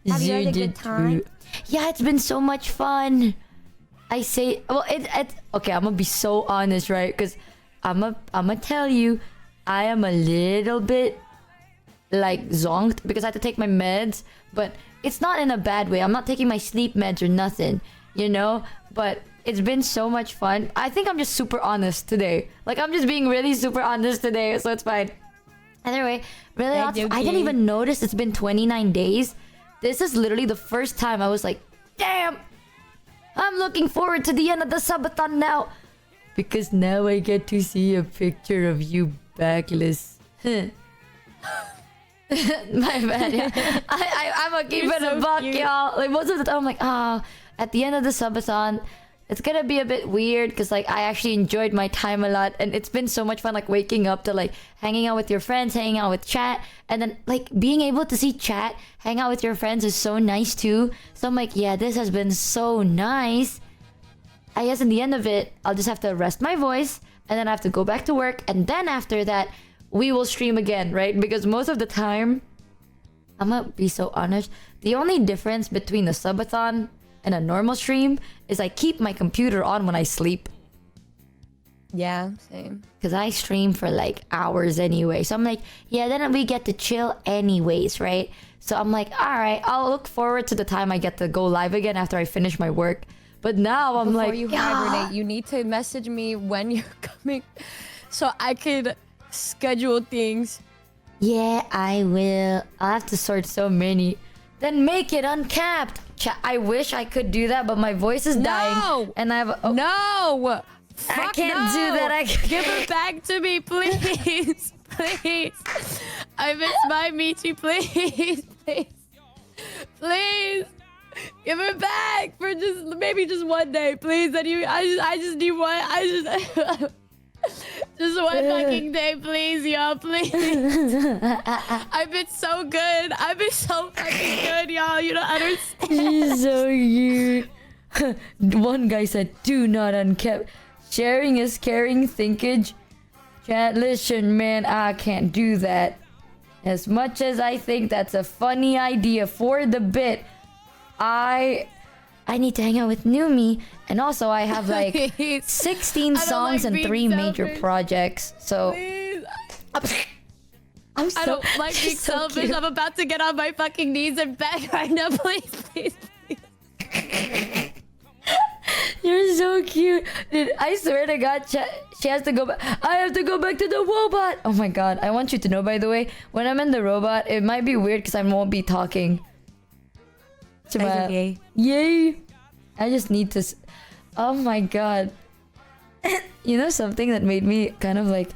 Have you had a good time? Yeah, it's been so much fun. I say, well, okay, I'm gonna be so honest, right? Because I'm gonna tell you, I am a little bit like zonked because I had to take my meds, but it's not in a bad way. I'm not taking my sleep meds or nothing, you know? But it's been so much fun. I think I'm just super honest today. Like, I'm just being really super honest today, so it's fine. Either way, really, I didn't even notice it's been 29 days. This is literally the first time I was like, damn, I'm looking forward to the end of the subathon now. Because now I get to see a picture of you backless. My bad. Yeah. I'm gonna keep it a buck, y'all. Like, most of the time I'm like, at the end of the subathon, it's gonna be a bit weird because like I actually enjoyed my time a lot, and it's been so much fun, like waking up to like hanging out with your friends, hanging out with chat, and then like being able to see chat, hang out with your friends is so nice too. So I'm like, yeah, this has been so nice. I guess in the end of it, I'll just have to rest my voice, and then I have to go back to work, and then after that, we will stream again, right? Because most of the time, I'm gonna be so honest, the only difference between the subathon and a normal stream is I keep my computer on when I sleep. Yeah, same. Because I stream for like hours anyway. So I'm like, yeah, then we get to chill anyways, right? So I'm like, all right, I'll look forward to the time I get to go live again after I finish my work. But now I'm Before like, you hibernate, you need to message me when you're coming so I could schedule things. Yeah, I will. I'll have to sort so many. Then make it uncapped. I wish I could do that, but my voice is dying. And I have a, No! I can't do that. Give it back to me, please. Please. I miss my Michi, please. Please. Please. Give it back for maybe just one day, please. And I just need one. Just one fucking day, please, y'all, please. I've been so good. I've been so fucking good, y'all. You don't understand. She's so cute. One guy said, do not uncap. Sharing is caring, thinkage. Chat, listen, man, I can't do that. As much as I think that's a funny idea for the bit, I need to hang out with Numi, and also I have like 16 songs and 3 major projects. So I'm so, I don't like being selfish. Cute. I'm about to get on my fucking knees and beg right now. Please, please, please. You're so cute. Dude, I swear to God, she has to go back. I have to go back to the robot. Oh my God. I want you to know, by the way, when I'm in the robot, it might be weird because I won't be talking. Okay. Yay. I just need to... Oh my God. You know something that made me kind of like...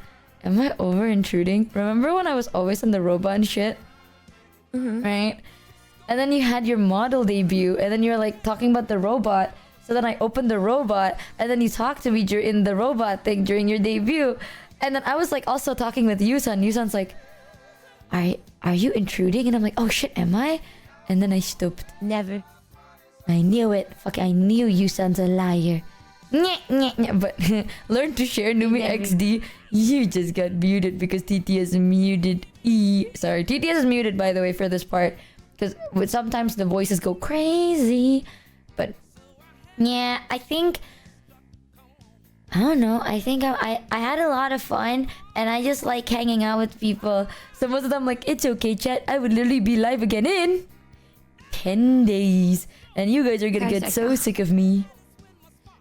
Am I over intruding? Remember when I was always in the robot and shit? Right? And then you had your model debut, and then you're like talking about the robot. So then I opened the robot, and then you talked to me in the robot thing during your debut. And then I was like also talking with Yusan. Yusan's like, are you intruding? And I'm like, oh shit, am I? And then I stopped. Never. I knew it. Fuck, I knew Yusan's a liar. But learn to share Numi XD. You just got muted because TTS is muted. Sorry, TTS is muted, by the way, for this part. Because sometimes the voices go crazy. But yeah, I think... I don't know. I think I had a lot of fun. And I just like hanging out with people. So most of them like, it's okay, chat. I would literally be live again in 10 days. And you guys are gonna get so sick of me.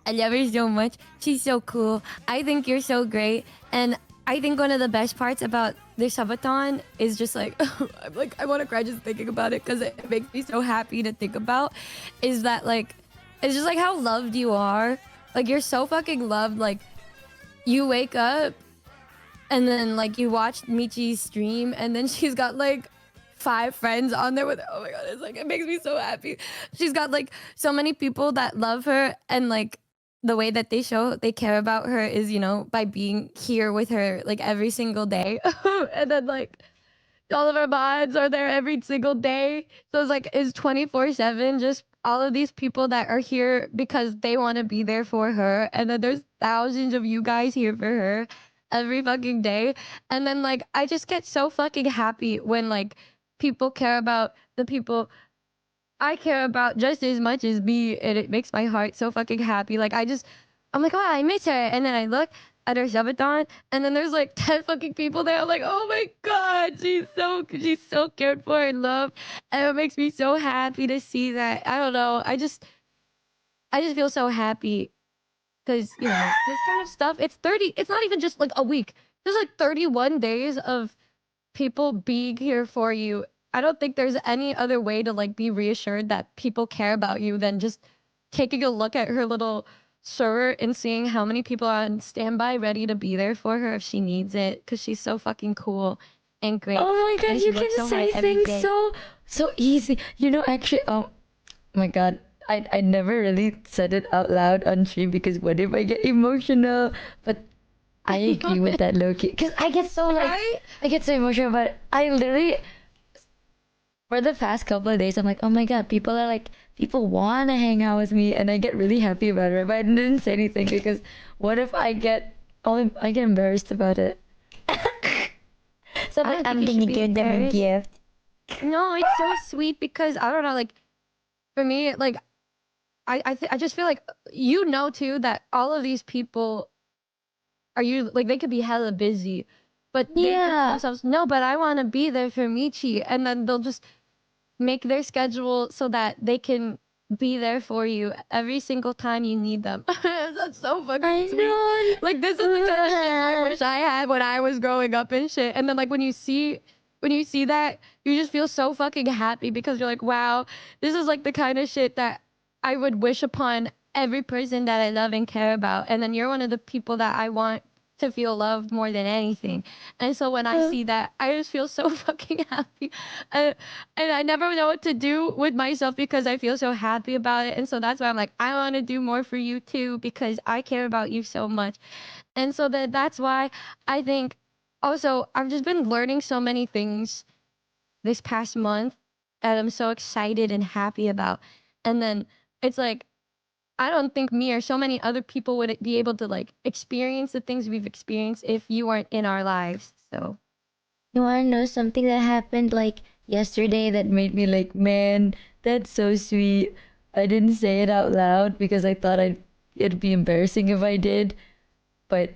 I love her so much. She's so cool. I think you're so great. And I think one of the best parts about this subathon is just like, I'm like, I want to cry just thinking about it because it makes me so happy to think about. Is that like, it's just like how loved you are. Like, you're so fucking loved. Like, you wake up and then like you watch Michi's stream and then she's got like 5 friends on there with her. Oh my God, it's like, it makes me so happy. She's got like so many people that love her, and like the way that they care about her is, you know, by being here with her like every single day. And then like all of our mods are there every single day. So it's like, it's 24/7, just all of these people that are here because they want to be there for her. And then there's thousands of you guys here for her every fucking day. And then like, I just get so fucking happy when like people care about the people I care about just as much as me, and it makes my heart so fucking happy. Like I'm like, oh, I miss her, and then I look at her Subathon, and then there's like 10 fucking people there. I'm like, oh my god, she's so cared for and loved, and it makes me so happy to see that. I don't know, I just feel so happy because this kind of stuff. It's not even just like a week. There's like 31 days of people being here for you. I don't think there's any other way to like be reassured that people care about you than just taking a look at her little server and seeing how many people are on standby ready to be there for her if she needs it, because she's so fucking cool and great. Oh my god, and you she works can so hard say every things day. so easy. Actually, oh my god, I never really said it out loud on stream because what if I get emotional? But I agree with that, Loki, because I get so like Right? I get so emotional. But I literally, for the past couple of days, I'm like, oh my god, people want to hang out with me, and I get really happy about it. But I didn't say anything because what if I get embarrassed about it? So I don't I'm think you gonna should be give them a embarrassed. gift. No, it's so sweet because I don't know, like for me, like I just feel like too that all of these people like they could be hella busy, but they think to Yeah. themselves, no, but I want to be there for Michi, and then they'll just make their schedule so that they can be there for you every single time you need them. That's so fucking I sweet. know. Like this is the kind of shit I wish I had when I was growing up and shit. And then like when you see that, you just feel so fucking happy because you're like, wow, this is like the kind of shit that I would wish upon every person that I love and care about. And then you're one of the people that I want to feel loved more than anything. And so when I see that, I just feel so fucking happy. And, and I never know what to do with myself because I feel so happy about it. And so that's why I'm like, I want to do more for you too because I care about you so much. And so that's why I think also I've just been learning so many things this past month that I'm so excited and happy about. And then it's like I don't think me or so many other people would be able to like experience the things we've experienced if you weren't in our lives. So You wanna know something that happened like yesterday that made me like, man, that's so sweet. I didn't say it out loud because I thought it'd be embarrassing if I did. But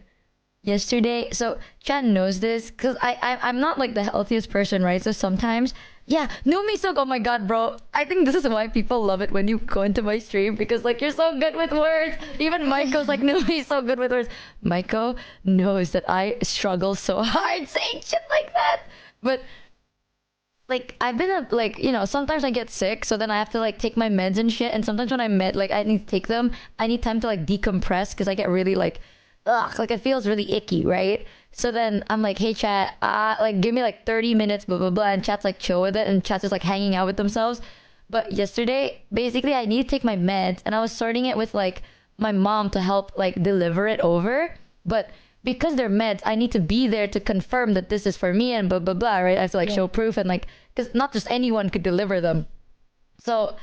yesterday, so Chan knows this because I'm not like the healthiest person, right? So sometimes, yeah, Numi so, oh my god, bro, I think this is why people love it when you go into my stream because like you're so good with words. Even Maiko's like, Numi's so good with words. Maiko knows that I struggle so hard saying shit like that. But like I've been like sometimes I get sick, so then I have to like take my meds and shit. And sometimes when like I need to take them, I need time to like decompress because I get really like, ugh, like it feels really icky, right? So then I'm like, hey chat, like give me like 30 minutes, blah blah blah, and chat's like chill with it, and chat's just like hanging out with themselves. But yesterday, basically, I need to take my meds, and I was sorting it with like my mom to help like deliver it over, but because they're meds, I need to be there to confirm that this is for me and blah blah blah, right? I have to like show proof and like, because not just anyone could deliver them. So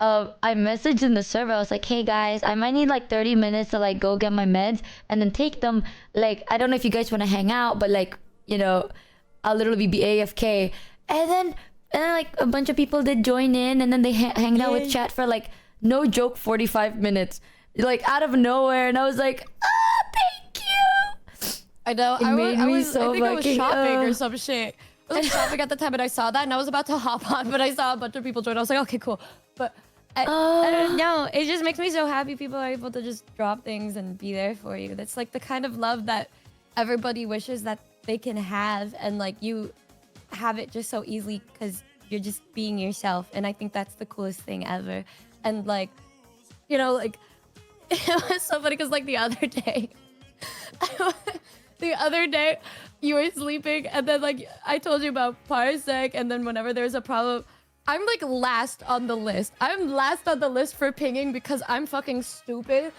I messaged in the server. I was like, hey guys, I might need like 30 minutes to like go get my meds and then take them. Like, I don't know if you guys want to hang out, but like, I'll literally be AFK. And then like a bunch of people did join in, and then they hanged out with chat for like, no joke, 45 minutes, like out of nowhere. And I was like, thank you. I know. It made me so I think I was fucking, shopping or some shit. I was like shopping at the time, and I saw that, and I was about to hop on, but I saw a bunch of people join. I was like, okay, cool. But I don't know. It just makes me so happy people are able to just drop things and be there for you. That's like the kind of love that everybody wishes that they can have, and like you have it just so easily because you're just being yourself. And I think that's the coolest thing ever. And like, like it was so funny because like the other day. The other day, you were sleeping, and then like I told you about Parsec, and then whenever there's a problem, I'm like last on the list. I'm last on the list for pinging because I'm fucking stupid.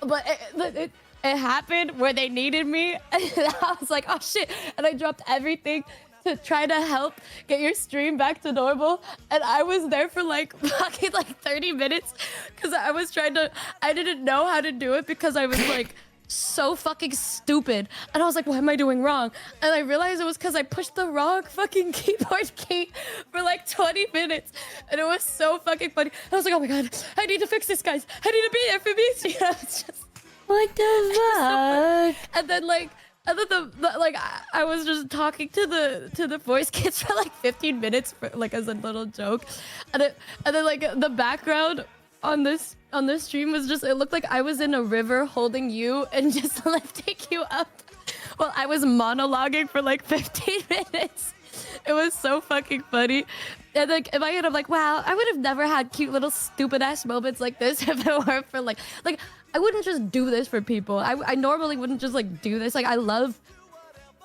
But it happened where they needed me, and I was like, oh shit, and I dropped everything to try to help get your stream back to normal. And I was there for like fucking like 30 minutes because I didn't know how to do it because I was like so fucking stupid. And I was like, what am I doing wrong? And I realized it was because I pushed the wrong fucking keyboard key for like 20 minutes. And it was so fucking funny. I was like, oh my god, I need to fix this, guys. I need to be there for me. You know, it's just... What the fuck? And then I was just talking to the voice kids for like 15 minutes for, like as a little joke, and then like the background on this stream was just, it looked like I was in a river holding you and just lifting you up while I was monologuing for like 15 minutes. It was so fucking funny. And like in my head I'm like, wow, I would have never had cute little stupid ass moments like this if it weren't for like I wouldn't just do this for people. I normally wouldn't just like do this. Like I love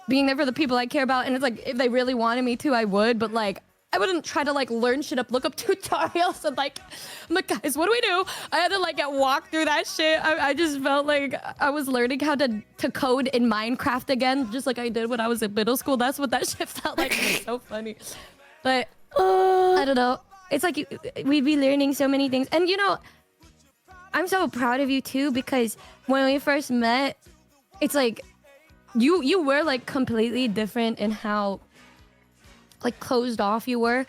being there for the people I care about, and it's like if they really wanted me to, I would, but like I wouldn't try to like learn shit up, look up tutorials and like I'm like, guys, what do we do? I had to like get walked through that shit. I just felt like I was learning how to code in Minecraft again, just like I did when I was in middle school. That's what that shit felt like. It was so funny. But I don't know. It's like we'd be learning so many things. And you know, I'm so proud of you too, because when we first met, it's like you were like completely different in how like closed off you were,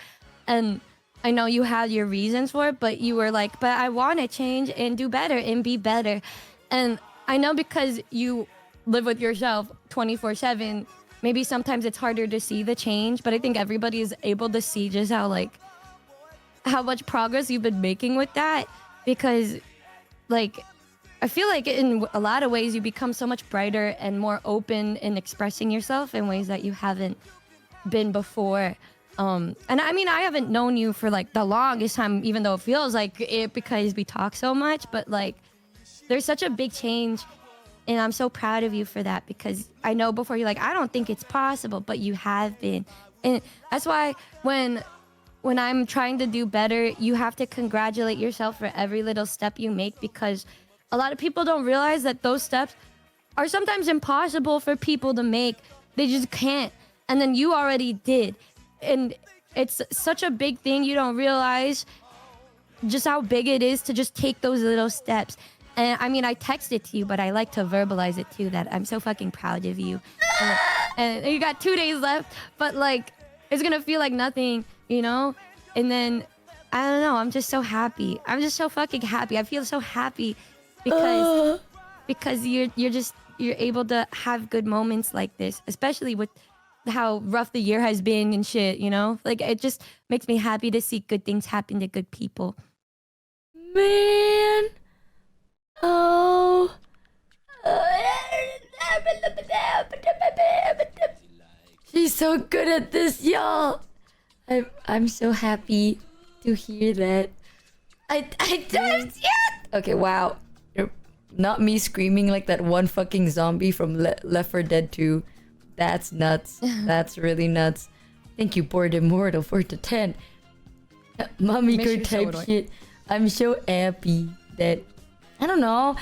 and I know you had your reasons for it, but you were like, but I want to change and do better and be better. And I know because you live with yourself 24/7, maybe sometimes it's harder to see the change, but I think everybody is able to see just how much progress you've been making with that, because like I feel like in a lot of ways you become so much brighter and more open in expressing yourself in ways that you haven't been before. And I mean, I haven't known you for like the longest time, even though it feels like it because we talk so much, but like there's such a big change, and I'm so proud of you for that, because I know before you're like, I don't think it's possible, but you have been. And that's why when I'm trying to do better, you have to congratulate yourself for every little step you make, because a lot of people don't realize that those steps are sometimes impossible for people to make. They just can't. And then you already did. And it's such a big thing. You don't realize just how big it is to just take those little steps. And I mean, I texted to you, but I like to verbalize it too, that I'm so fucking proud of you. And you got 2 days left, but like, it's gonna feel like nothing, you know? And then, I don't know, I'm just so happy. I'm just so fucking happy. I feel so happy because you're able to have good moments like this, especially with how rough the year has been and shit, you know? Like, it just makes me happy to see good things happen to good people. Man. Oh. She's so good at this, y'all. I'm so happy to hear that. I just, okay, wow. Not me screaming like that one fucking zombie from Left 4 Dead 2. That's nuts. That's really nuts. Thank you, Bored Immortal, for the 10. Mommy girl type shit. I'm so happy that, I don't know.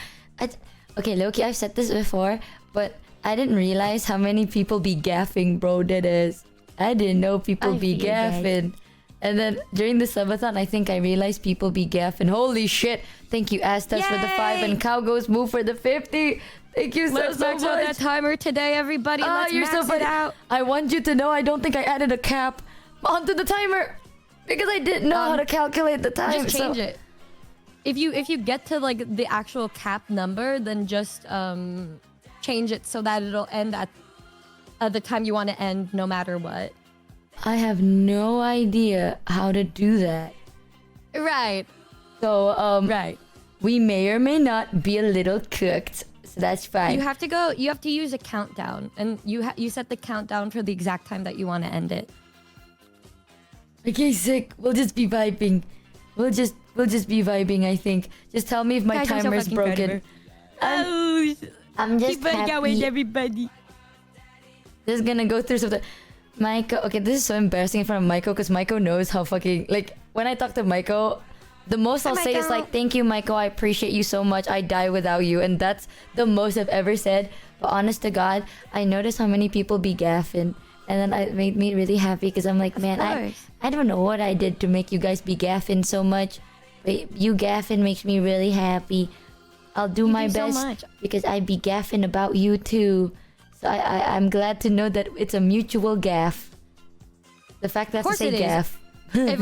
Okay, Loki, I've said this before, but I didn't realize how many people be gaffing, bro. That is, I didn't know people be gaffing. And then during the subathon, I think I realized people be gaffing. Holy shit! Thank you, Astas, for the 5, and Cowgoes Move for the 50. Thank you so much. Let's max out that timer today, everybody. Let's you're max so funny. it out. I want you to know I don't think I added a cap onto the timer because I didn't know how to calculate the time. Just change it. If you get to like the actual cap number, then just change it so that it'll end at the time you want to end, no matter what. I have no idea how to do that. Right. So right. We may or may not be a little cooked, so that's fine. You have to use a countdown, and you set the countdown for the exact time that you want to end it. Okay, sick. We'll just be vibing. We'll just be vibing, I think. Just tell me if my timer is broken. I'm just keep happy. Going, everybody. Just gonna go through something. Maiko, okay, this is so embarrassing in front of Maiko because Maiko knows how fucking, like, when I talk to Maiko, the most I'll say is like, thank you, Maiko, I appreciate you so much, I die without you, and that's the most I've ever said. But honest to God, I noticed how many people be gaffing, and then it made me really happy because I'm like, man, I don't know what I did to make you guys be gaffing so much, but you gaffing makes me really happy. I'll do You my do so best much. because I be gaffing about you too. So I'm glad to know that it's a mutual gaff. The fact that I have to course say it is. gaff. If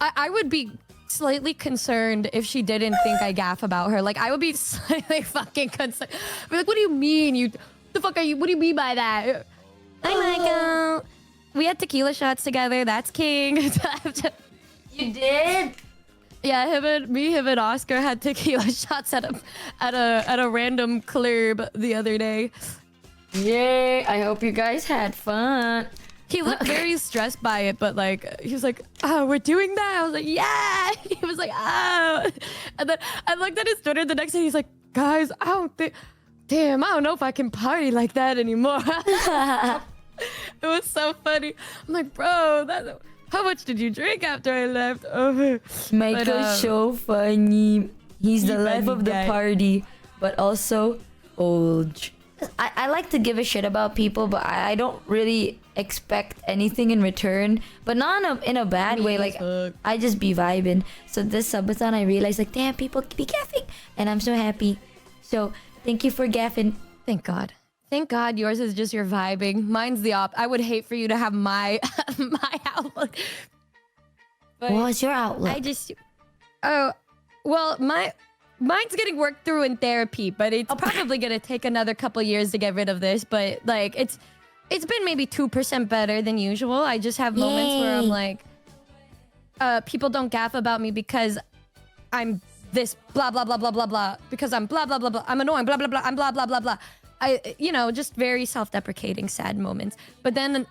I would be slightly concerned if she didn't think I gaff about her. Like I would be slightly fucking concerned. I'd be like, what do you mean? The fuck are you? What do you mean by that? Hi, Michael. We had tequila shots together. That's king. You did? Yeah, him and Oscar had tequila shots at a random club the other day. Yay! I hope you guys had fun. He looked very stressed by it, but like he was like, "Oh, we're doing that." I was like, "Yeah." He was like, "Oh," and then I looked at his Twitter the next day. He's like, "Guys, I don't know if I can party like that anymore." It was so funny. I'm like, "Bro, how much did you drink after I left?" Oh, Michael's so funny. He's the life funny of the guy. party, but also old. I like to give a shit about people, but I don't really expect anything in return. But not in a bad way. Like I just be vibing. So this subathon, I realized like, damn, people be gaffing, and I'm so happy. So thank you for gaffing. Thank God. Thank God yours is just your vibing. Mine's the op. I would hate for you to have my outlook. But What's your outlook? I just, oh, well, mine's getting worked through in therapy, but it's probably gonna take another couple years to get rid of this. But like, it's been maybe 2% better than usual. I just have moments where I'm like, people don't gaff about me because I'm this blah blah blah blah blah blah, because I'm blah blah blah blah, I'm annoying, blah blah blah, I'm blah blah blah blah. Just very self-deprecating, sad moments. But then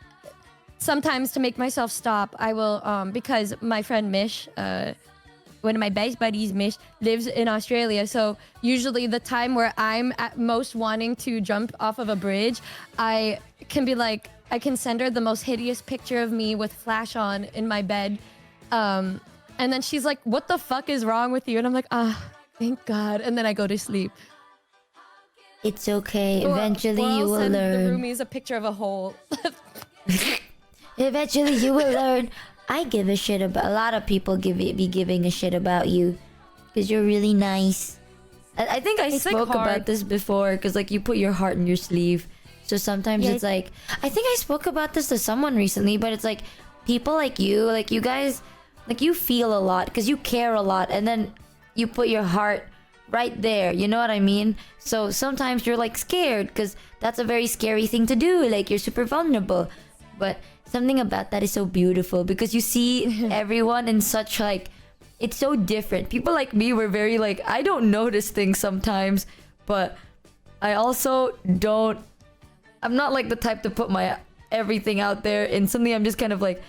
sometimes to make myself stop, I will, because my friend Mish, one of my best buddies, Mish, lives in Australia. So usually the time where I'm at most wanting to jump off of a bridge, I can be like, I can send her the most hideous picture of me with flash on in my bed. And then she's like, what the fuck is wrong with you? And I'm like, thank God. And then I go to sleep. It's okay. Eventually Or you I'll will send learn. the roomies a picture of a hole. Eventually you will learn. I give a shit about a lot of people be giving a shit about you because you're really nice. I think I It's, like, spoke hard. about this before because like you put your heart in your sleeve. So sometimes Yeah, it's like, I think I spoke about this to someone recently, but it's like people like you guys, like you feel a lot because you care a lot, and then you put your heart right there, you know what I mean? So sometimes you're like scared because that's a very scary thing to do, like you're super vulnerable, but something about that is so beautiful because you see everyone in such like, it's so different. People like me were very like, I don't notice things sometimes, but I also don't, I'm not like the type to put my everything out there in something. I'm just kind of like,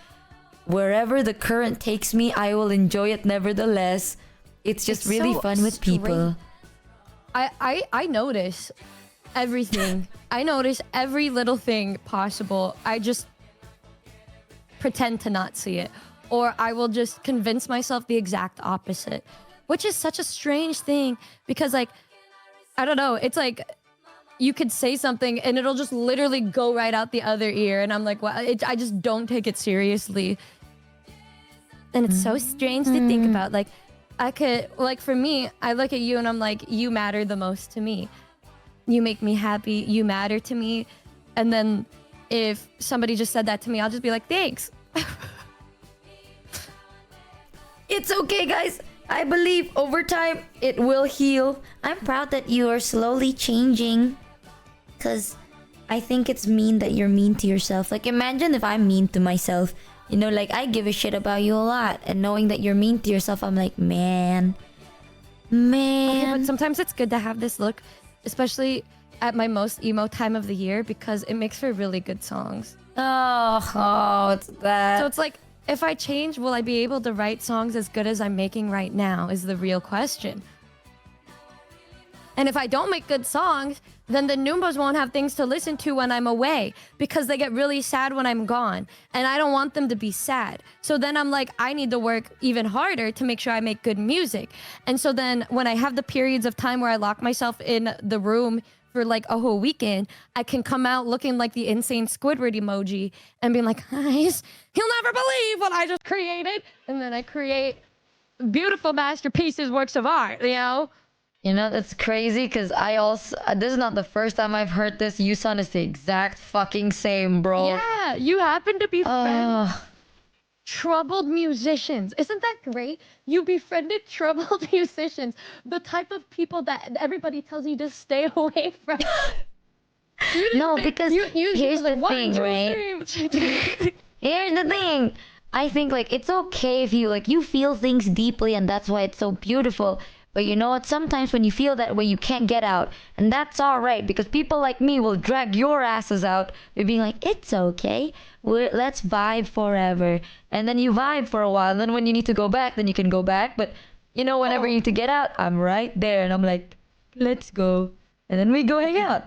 wherever the current takes me, I will enjoy it nevertheless. It's just It's really so fun with people. I notice everything. I notice every little thing possible. I just pretend to not see it. Or I will just convince myself the exact opposite. Which is such a strange thing. Because like, I don't know. It's like, you could say something and it'll just literally go right out the other ear. And I'm like, well, I just don't take it seriously. And it's so strange to think about. Like, I could, like for me, I look at you and I'm like, you matter the most to me. You make me happy. You matter to me. And then if somebody just said that to me, I'll just be like, thanks. It's okay, guys. I believe over time it will heal. I'm proud that you are slowly changing. Because I think it's mean that you're mean to yourself. Like, imagine if I'm mean to myself. You know, like, I give a shit about you a lot. And knowing that you're mean to yourself, I'm like, man. Okay, but sometimes it's good to have this look, especially at my most emo time of the year, because it makes for really good songs. Oh, it's that. So it's like, if I change, will I be able to write songs as good as I'm making right now is the real question. And if I don't make good songs, then the Noombas won't have things to listen to when I'm away because they get really sad when I'm gone. And I don't want them to be sad. So then I'm like, I need to work even harder to make sure I make good music. And so then when I have the periods of time where I lock myself in the room for like a whole weekend, I can come out looking like the insane Squidward emoji and being like, guys, you'll never believe what I just created. And then I create beautiful masterpieces, works of art, you know? You know, that's crazy because I also, this is not the first time I've heard this. Yusan is the exact fucking same, bro. Yeah, you happen to be friends. Uh, Troubled musicians. Isn't that great? You befriended troubled musicians, the type of people that everybody tells you to stay away from. no, because here's the like, one, thing, two, right? three. Here's the thing. I think like it's okay if you like you feel things deeply and that's why it's so beautiful. But you know what? Sometimes when you feel that way, you can't get out. And that's all right because people like me will drag your asses out. They're being like, it's okay. Let's vibe forever. And then you vibe for a while. And then when you need to go back, then you can go back. But you know, whenever you need to get out, I'm right there. And I'm like, let's go. And then we go hang out.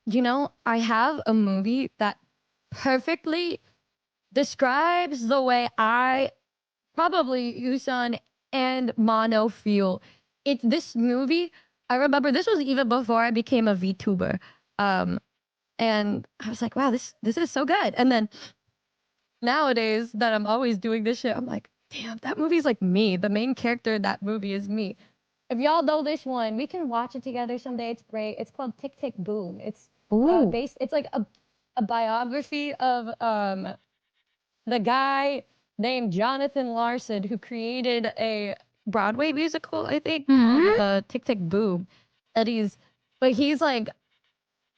You know, I have a movie that perfectly describes the way I probably Yusan and Mono feel. It's this movie. I remember this was even before I became a VTuber. And I was like, wow, this is so good. And then nowadays that I'm always doing this shit, I'm like, damn, that movie's like me. The main character in that movie is me. If y'all know this one, we can watch it together someday. It's great. It's called Tick Tick Boom. It's Ooh. based. It's like a biography of the guy named Jonathan Larson who created a Broadway musical, I think, called Tick Tick Boom. And he's like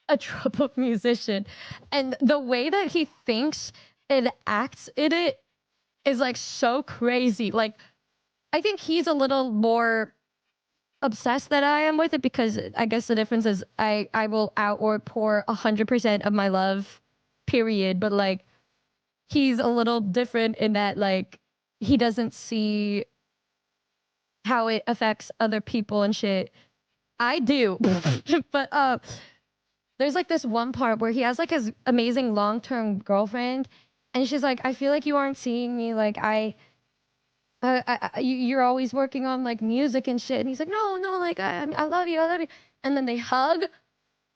a troubled musician, and the way that he thinks and acts in it is like so crazy. Like, I think he's a little more obsessed than I am with it because I guess the difference is I will out or pour 100% of my love, period. But like, he's a little different in that like he doesn't see how it affects other people and shit. I do, but there's like this one part where he has like his amazing long-term girlfriend, and she's like, I feel like you aren't seeing me. Like you're always working on like music and shit. And he's like, no, no, like I love you, I love you. And then they hug,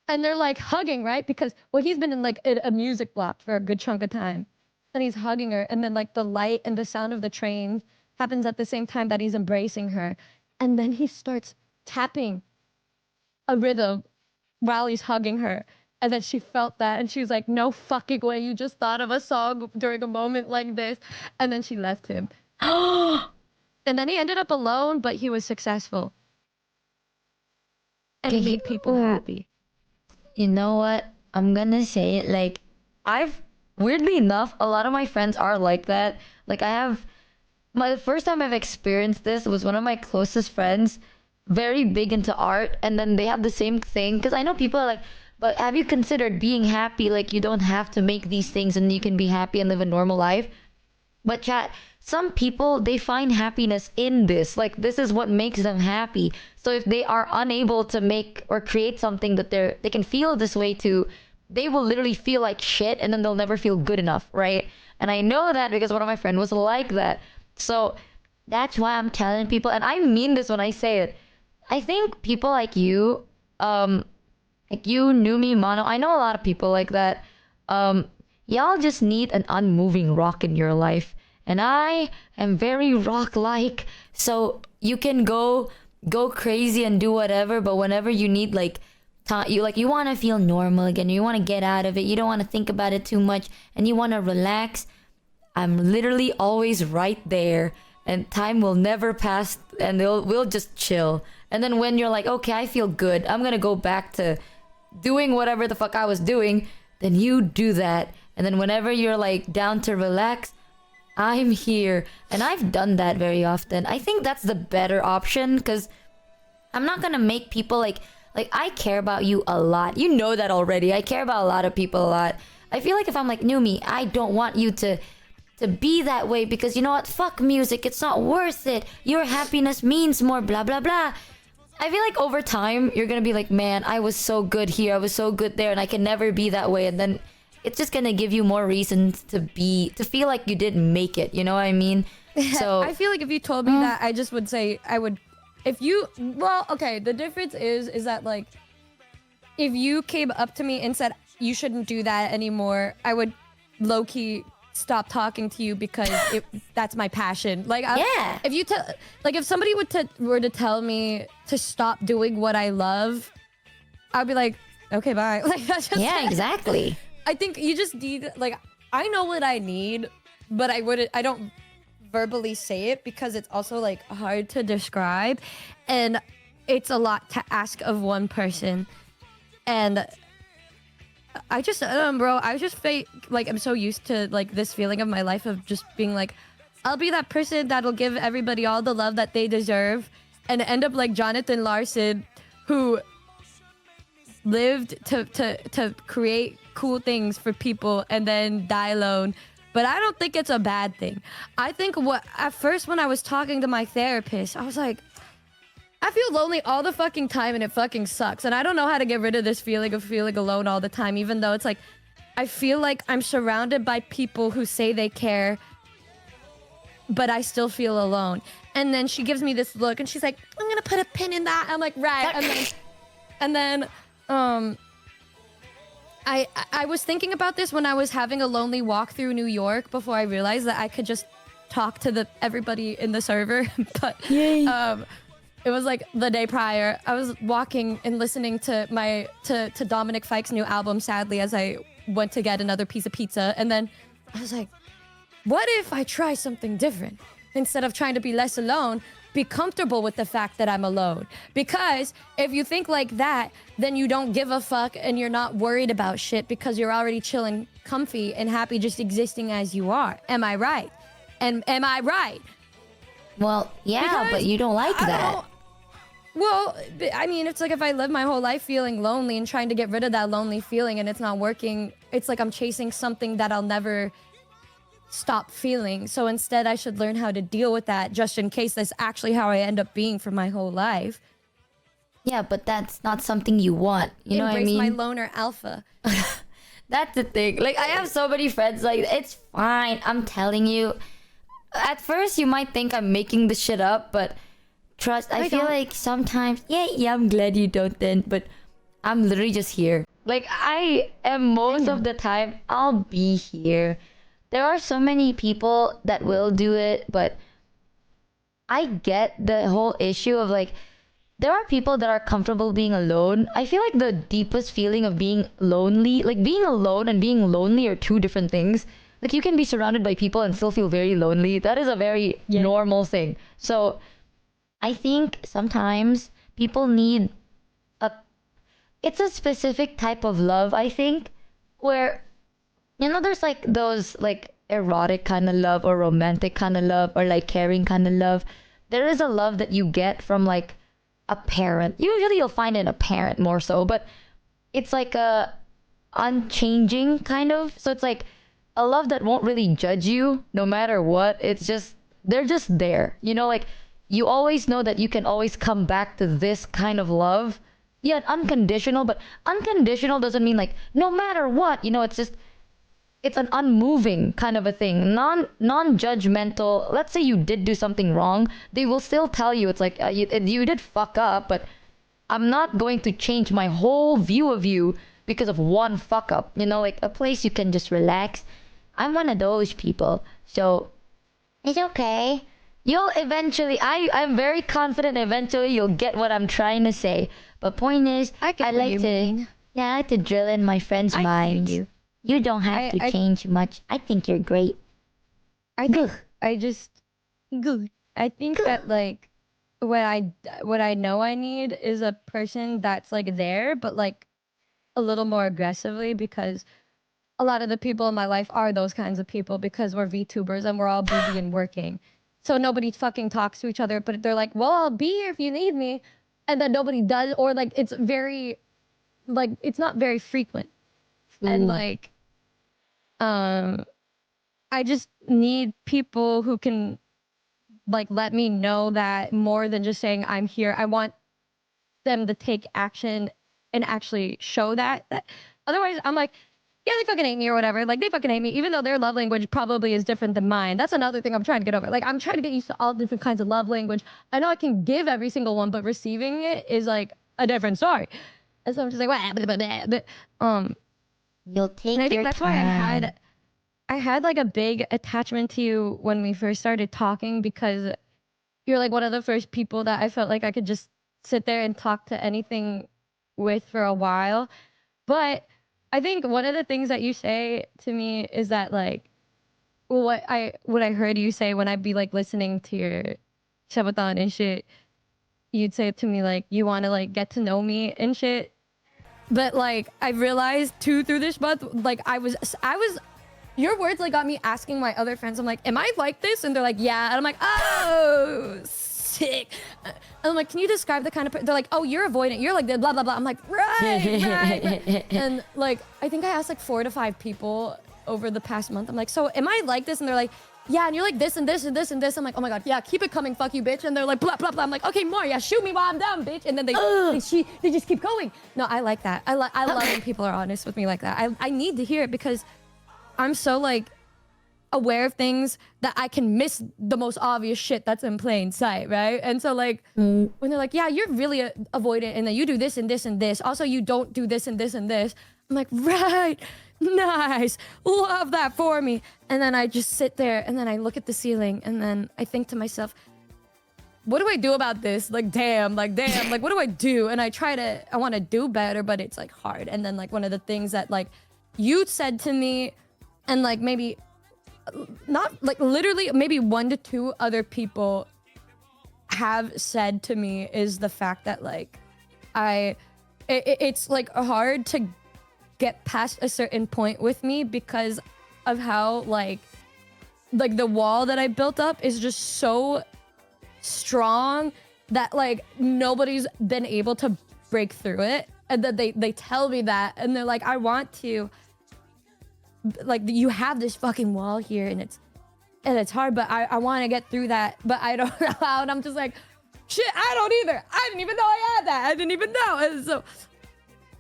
and they're like hugging, right? Because well, he's been in like a music block for a good chunk of time. And he's hugging her, and then like the light and the sound of the train happens at the same time that he's embracing her, and then he starts tapping a rhythm while he's hugging her. And then she felt that and she was like, no fucking way, you just thought of a song during a moment like this. And then she left him. And then he ended up alone, but he was successful. And Okay, made people happy. You know what? I'm gonna say it like I've weirdly enough, a lot of my friends are like that. Like I have the first time I've experienced this was one of my closest friends, very big into art, and then they have the same thing. Because I know people are like, but have you considered being happy? Like you don't have to make these things and you can be happy and live a normal life. But chat, some people they find happiness in this. Like this is what makes them happy. So if they are unable to make or create something that they can feel this way to, they will literally feel like shit and then they'll never feel good enough, right? And I know that because one of my friends was like that. So that's why I'm telling people, and I mean this when I say it. I think people like you, Numi, Mono, I know a lot of people like that. Y'all just need an unmoving rock in your life. And I am very rock-like. So you can go crazy and do whatever, but whenever you need like you want to feel normal again, you want to get out of it, you don't want to think about it too much, and you want to relax, I'm literally always right there, and time will never pass, and we'll just chill. And then when you're like, okay, I feel good, I'm gonna go back to doing whatever the fuck I was doing, then you do that. And then whenever you're like down to relax, I'm here. And I've done that very often. I think that's the better option because I'm not gonna make people like I care about you a lot. You know that already. I care about a lot of people a lot. I feel like if I'm like, Numi, I don't want you to be that way because you know what? Fuck music. It's not worth it. Your happiness means more, blah, blah, blah. I feel like over time, you're gonna be like, man, I was so good here. I was so good there and I can never be that way. And then it's just gonna give you more reasons to feel like you didn't make it. You know what I mean? So I feel like if you told me that, I just would say I would. If you, well, okay. The difference is that like, if you came up to me and said you shouldn't do that anymore, I would low key stop talking to you because that's my passion. Like, Yeah. if you tell, like, if somebody were to tell me to stop doing what I love, I'd be like, okay, bye. Like, that's just Yeah, exactly. I think you just need, like, I know what I need, but I don't verbally say it because it's also like hard to describe, and it's a lot to ask of one person. And I just, bro, I just feel like I'm so used to like this feeling of my life of just being like, I'll be that person that'll give everybody all the love that they deserve, and end up like Jonathan Larson, who lived to create cool things for people and then die alone. But I don't think it's a bad thing. I think at first when I was talking to my therapist, I was like, I feel lonely all the fucking time and it fucking sucks. And I don't know how to get rid of this feeling of feeling alone all the time, even though it's like, I feel like I'm surrounded by people who say they care, but I still feel alone. And then she gives me this look and she's like, I'm gonna put a pin in that. I'm like, right. And then I was thinking about this when I was having a lonely walk through New York before I realized that I could just talk to everybody in the server. But it was like the day prior. I was walking and listening to to Dominic Fike's new album, sadly, as I went to get another piece of pizza. And then I was like, what if I try something different? Instead of trying to be less alone, be comfortable with the fact that I'm alone. Because if you think like that, then you don't give a fuck and you're not worried about shit because you're already chilling, comfy, and happy just existing as you are. Am I right? And am I right? Well, yeah, Because but you don't like that. Well, I mean, it's like if I live my whole life feeling lonely and trying to get rid of that lonely feeling and it's not working, it's like I'm chasing something that I'll never stop feeling. So instead, I should learn how to deal with that just in case that's actually how I end up being for my whole life. Yeah, but that's not something you want. You know what I Embrace mean? my loner alpha. That's the thing. Like, I have so many friends, like, it's fine. I'm telling you. At first, you might think I'm making this shit up, but trust, I feel don't. like sometimes, yeah, I'm glad you don't then, but I'm literally just here. Like, I am most of the time, I'll be here. There are so many people that will do it, but I get the whole issue of like, there are people that are comfortable being alone. I feel like the deepest feeling of being lonely, like being alone and being lonely are two different things. Like you can be surrounded by people and still feel very lonely. That is a very normal thing. So I think sometimes people need it's a specific type of love, I think, where, you know, there's like those like erotic kind of love or romantic kind of love or like caring kind of love. There is a love that you get from like a parent. Usually you'll find it in a parent more so, but it's like a unchanging kind of. So it's like a love that won't really judge you no matter what. It's just, they're just there. You know, like you always know that you can always come back to this kind of love. Yeah, unconditional, but unconditional doesn't mean like no matter what, you know, it's just, it's an unmoving kind of a thing, non-judgmental. Let's say you did do something wrong, they will still tell you it's like you did fuck up, but I'm not going to change my whole view of you because of one fuck up. You know, like a place you can just relax. I'm one of those people, so it's okay. You'll eventually, I'm very confident eventually you'll get what I'm trying to say. But point is, I like to drill in my friends' minds. You don't have to change much. I think you're great. I think I think that like what I know I need is a person that's like there, but like a little more aggressively, because a lot of the people in my life are those kinds of people because we're VTubers and we're all busy and working. So nobody fucking talks to each other, but they're like, well, I'll be here if you need me. And then nobody does, or like it's very, like, it's not very frequent. And like, I just need people who can like let me know that more than just saying I'm here. I want them to take action and actually show that. Otherwise, I'm like, yeah, they fucking hate me or whatever. Like, they fucking hate me, even though their love language probably is different than mine. That's another thing I'm trying to get over. Like, I'm trying to get used to all different kinds of love language. I know I can give every single one, but receiving it is like a different story. And so I'm just like, blah, blah, blah, blah. You'll take and I think your that's time. why I had I had like a big attachment to you when we first started talking because you're like one of the first people that I felt like I could just sit there and talk to anything with for a while. But I think one of the things that you say to me is that like what I heard you say when I'd be like listening to your Subathon and shit, you'd say to me like you want to like get to know me and shit. But like I realized too through this month, like I was your words like got me asking my other friends. I'm like, am I like this? And they're like, yeah. And I'm like, oh, sick. And I'm like, can you describe the kind of? They're like, oh, you're avoidant. You're like blah blah blah. I'm like, right. And like I think I asked like 4 to 5 people over the past month. I'm like, so am I like this? And they're like, yeah, and you're like this and this and this and this. I'm like, oh my god, yeah, keep it coming, fuck you, bitch. And they're like, blah blah blah. I'm like, okay, more, yeah, shoot me while I'm down, bitch. And then they just keep going. No, I like that. I love when people are honest with me like that. I need to hear it because I'm so like aware of things that I can miss the most obvious shit that's in plain sight, right? And so like when they're like, yeah, you're really avoidant and then you do this and this and this. Also, you don't do this and this and this. I'm like, right, nice, love that for me. And then I just sit there and then I look at the ceiling and then I think to myself, what do I do about this? Like, damn, like, what do I do? And I want to do better, but it's like hard. And then like one of the things that like you said to me and like maybe not like literally maybe 1 to 2 other people have said to me is the fact that like it's like hard to get past a certain point with me because of how like the wall that I built up is just so strong that like nobody's been able to break through it. And then they tell me that and they're like, I want to like you have this fucking wall here and it's hard, but I want to get through that, but I don't know how. And I'm just like, shit, I don't either. I didn't even know I had that. I didn't even know. And so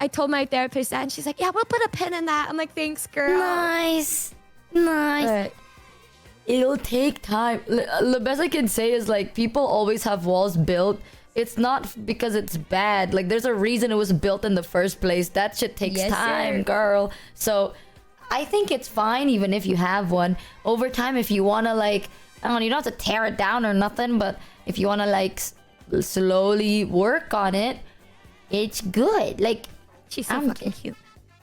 I told my therapist that and she's like, yeah, we'll put a pin in that. I'm like, thanks, girl. Nice. But it'll take time. The best I can say is like people always have walls built. It's not because it's bad. Like there's a reason it was built in the first place. That shit takes time, girl. So I think it's fine even if you have one. Over time, if you want to like, I don't know, you don't have to tear it down or nothing, but if you want to like slowly work on it, it's good. Like, she's so fucking cute.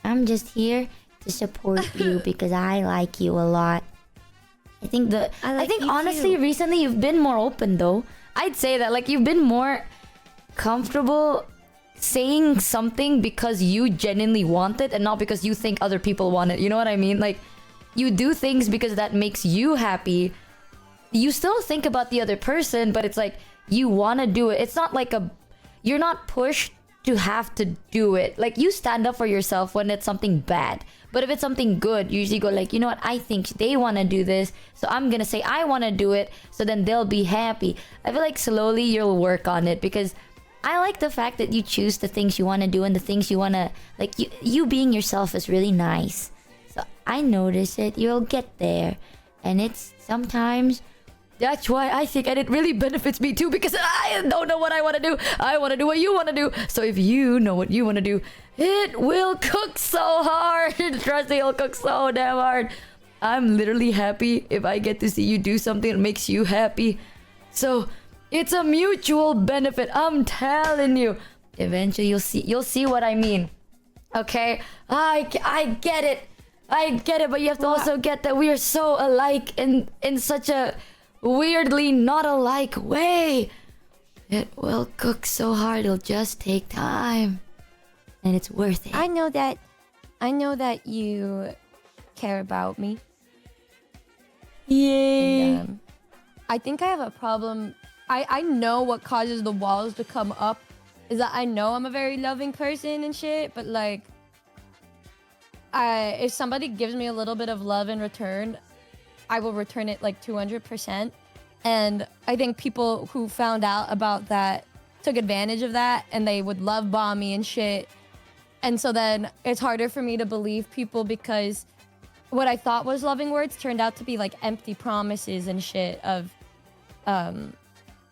I'm just here to support you because I like you a lot. I think honestly, recently you've been more open though. I'd say that like you've been more comfortable saying something because you genuinely want it and not because you think other people want it. You know what I mean? Like you do things because that makes you happy. You still think about the other person, but it's like you want to do it. It's not like you're not pushed to have to do it. Like you stand up for yourself when it's something bad. But if it's something good, you usually go like, you know what? I think they want to do this. So I'm going to say I want to do it. So then they'll be happy. I feel like slowly you'll work on it because I like the fact that you choose the things you want to do and the things you want to, like you being yourself is really nice. So I notice it. You'll get there. And it's sometimes, that's why I think, and it really benefits me too because I don't know what I want to do. I want to do what you want to do. So if you know what you want to do, it will cook so hard. Trust me, it'll cook so damn hard. I'm literally happy if I get to see you do something that makes you happy. So it's a mutual benefit. I'm telling you. Eventually, you'll see what I mean. Okay, I get it. I get it. But you have to also get that we are so alike in such a weirdly not alike way. It will cook so hard. It'll just take time, and it's worth it. I know that you care about me. Yay! And, I think I have a problem. I know what causes the walls to come up is that I know I'm a very loving person and shit, but like if somebody gives me a little bit of love in return, I will return it like 200%. And I think people who found out about that took advantage of that and they would love bomb me and shit. And so then it's harder for me to believe people because what I thought was loving words turned out to be like empty promises and shit of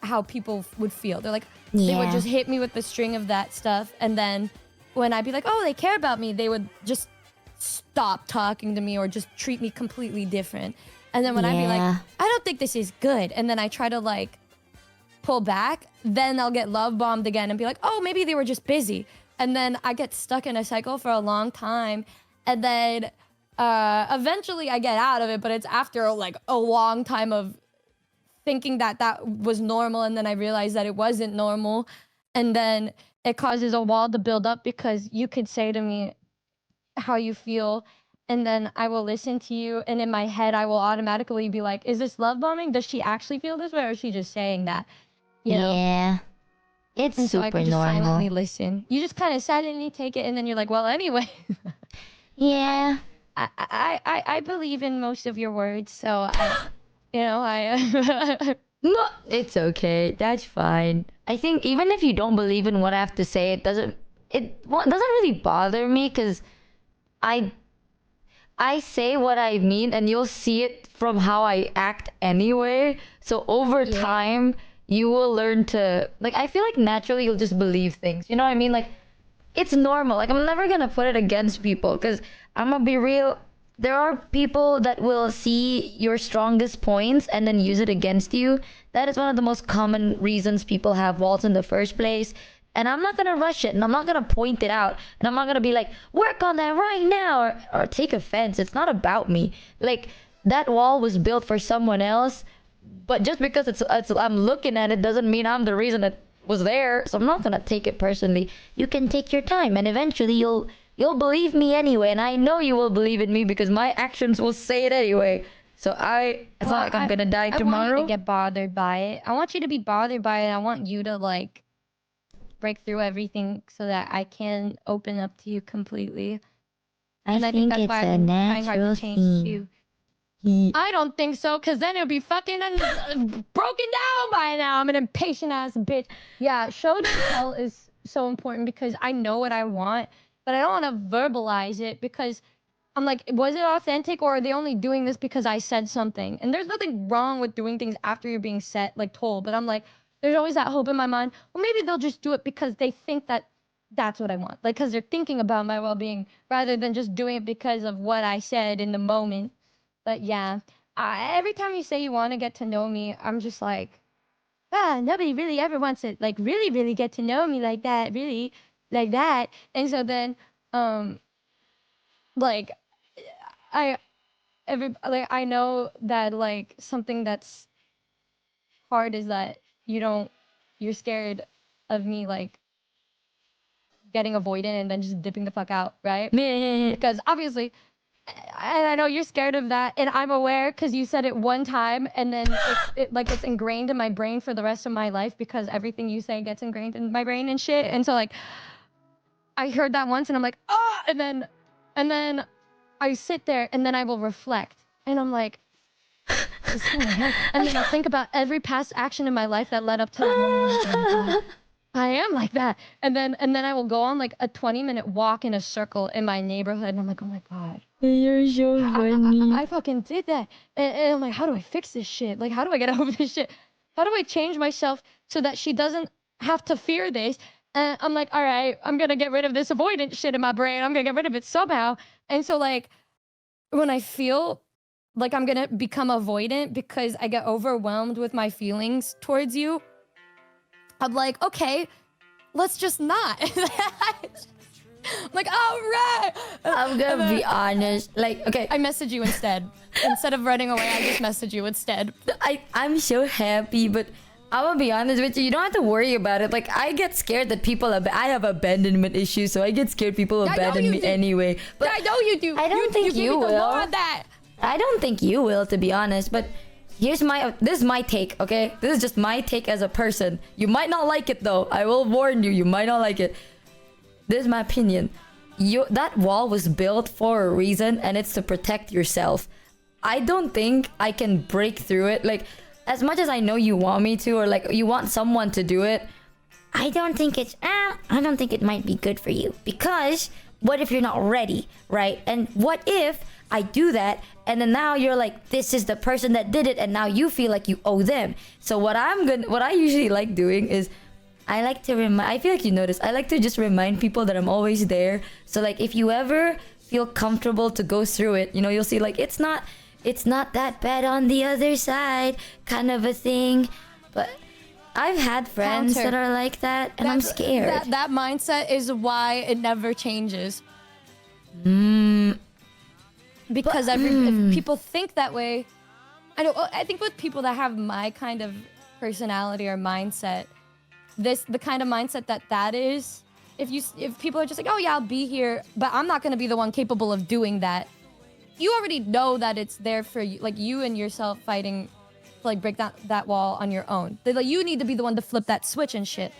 how people would feel. They're like, they would just hit me with the string of that stuff. And then when I'd be like, oh, they care about me, they would just stop talking to me or just treat me completely different. And then when I'd be like, Yeah. I don't think this is good, and then I try to like pull back, then I'll get love bombed again and be like, oh, maybe they were just busy. And then I get stuck in a cycle for a long time. And then eventually I get out of it, but it's after like a long time of thinking that that was normal. And then I realized that it wasn't normal. And then it causes a wall to build up because you could say to me how you feel. And then I will listen to you. And in my head, I will automatically be like, is this love bombing? Does she actually feel this way? Or is she just saying that? You know? Yeah. It's And so I super could just silently normal. listen. You just kind of silently take it, and then you're like, well, anyway. Yeah. I believe in most of your words, so I No, it's okay. That's fine. I think even if you don't believe in what I have to say, doesn't really bother me because I I say what I mean and you'll see it from how I act anyway. So over Yeah. time, you will learn to like I feel like naturally you'll just believe things. You know what I mean? Like it's normal. Like I'm never gonna put it against people because I'm gonna be real. There are people that will see your strongest points and then use it against you. That is one of the most common reasons people have walls in the first place. And I'm not gonna rush it and I'm not gonna point it out. And I'm not gonna be like, work on that right now or take offense. It's not about me. Like that wall was built for someone else, but just because it's I'm looking at it doesn't mean I'm the reason it was there. So I'm not gonna take it personally. You can take your time and eventually you'll believe me anyway, and I know you will believe in me because my actions will say it anyway. So it's not like I'm gonna die I want you tomorrow. to get bothered by it. I want you to be bothered by it. I want you to like break through everything so that I can open up to you completely. And I think that's why I've been trying hard to change you. I don't think so, because then it'll be fucking broken down by now. I'm an impatient ass bitch. Yeah, show and tell is so important because I know what I want, but I don't want to verbalize it because I'm like, was it authentic or are they only doing this because I said something? And there's nothing wrong with doing things after you're being set, like told, but I'm like, there's always that hope in my mind. Well, maybe they'll just do it because they think that that's what I want. Like, because they're thinking about my well-being rather than just doing it because of what I said in the moment. But yeah, every time you say you want to get to know me, I'm just like, nobody really ever wants to like really, really get to know me like that, really, like that. And so then, like, I I know that like something that's hard is that you're scared of me like getting avoidant and then just dipping the fuck out, right? Because obviously, I know you're scared of that, and I'm aware because you said it one time, and then it's ingrained in my brain for the rest of my life because everything you say gets ingrained in my brain and shit. And so like, I heard that once, and I'm like, oh, and then I sit there, and then I will reflect, and I'm like, and then I'll think about every past action in my life that led up to that moment. And I'm like, oh, I am like that. And then I will go on like a 20-minute walk in a circle in my neighborhood, and I'm like, oh my god, You're so funny. I fucking did that. And I'm like, how do I fix this shit? Like, how do I get over this shit? How do I change myself so that she doesn't have to fear this? And I'm like, all right, I'm gonna get rid of this avoidant shit in my brain. I'm gonna get rid of it somehow. And so like, when I feel like I'm gonna become avoidant because I get overwhelmed with my feelings towards you, I'm like, okay, let's just not. Like, all right. I'm gonna be honest. Like, okay, I message you instead. Instead of running away, I just message you instead. I'm so happy, but I'm gonna be honest with you. You don't have to worry about it. Like, I get scared that I have abandonment issues, so I get scared people abandon me do. anyway. But I know you do. I don't think you will. will. On that. I don't think you will, to be honest. But this is my take, okay? This is just my take as a person. You might not like it though. I will warn you. You might not like it. This is my opinion. That wall was built for a reason, and it's to protect yourself. I don't think I can break through it. Like, as much as I know you want me to, or like you want someone to do it, I don't think it might be good for you. Because what if you're not ready, right? And what if I do that, and then now you're like, this is the person that did it, and now you feel like you owe them. So what I usually like doing is, I like to I feel like you notice, I like to just remind people that I'm always there. So like, if you ever feel comfortable to go through it. You know, you'll see like it's not that bad on the other side, kind of a thing. But I've had friends that are like that, and I'm scared. That mindset is why it never changes. Because if people think that way, I think with people that have my kind of personality or mindset, the kind of mindset that is, if people are just like, oh yeah, I'll be here, but I'm not gonna be the one capable of doing that. You already know that it's there for you, like you and yourself fighting to like break that wall on your own. Like you need to be the one to flip that switch and shit.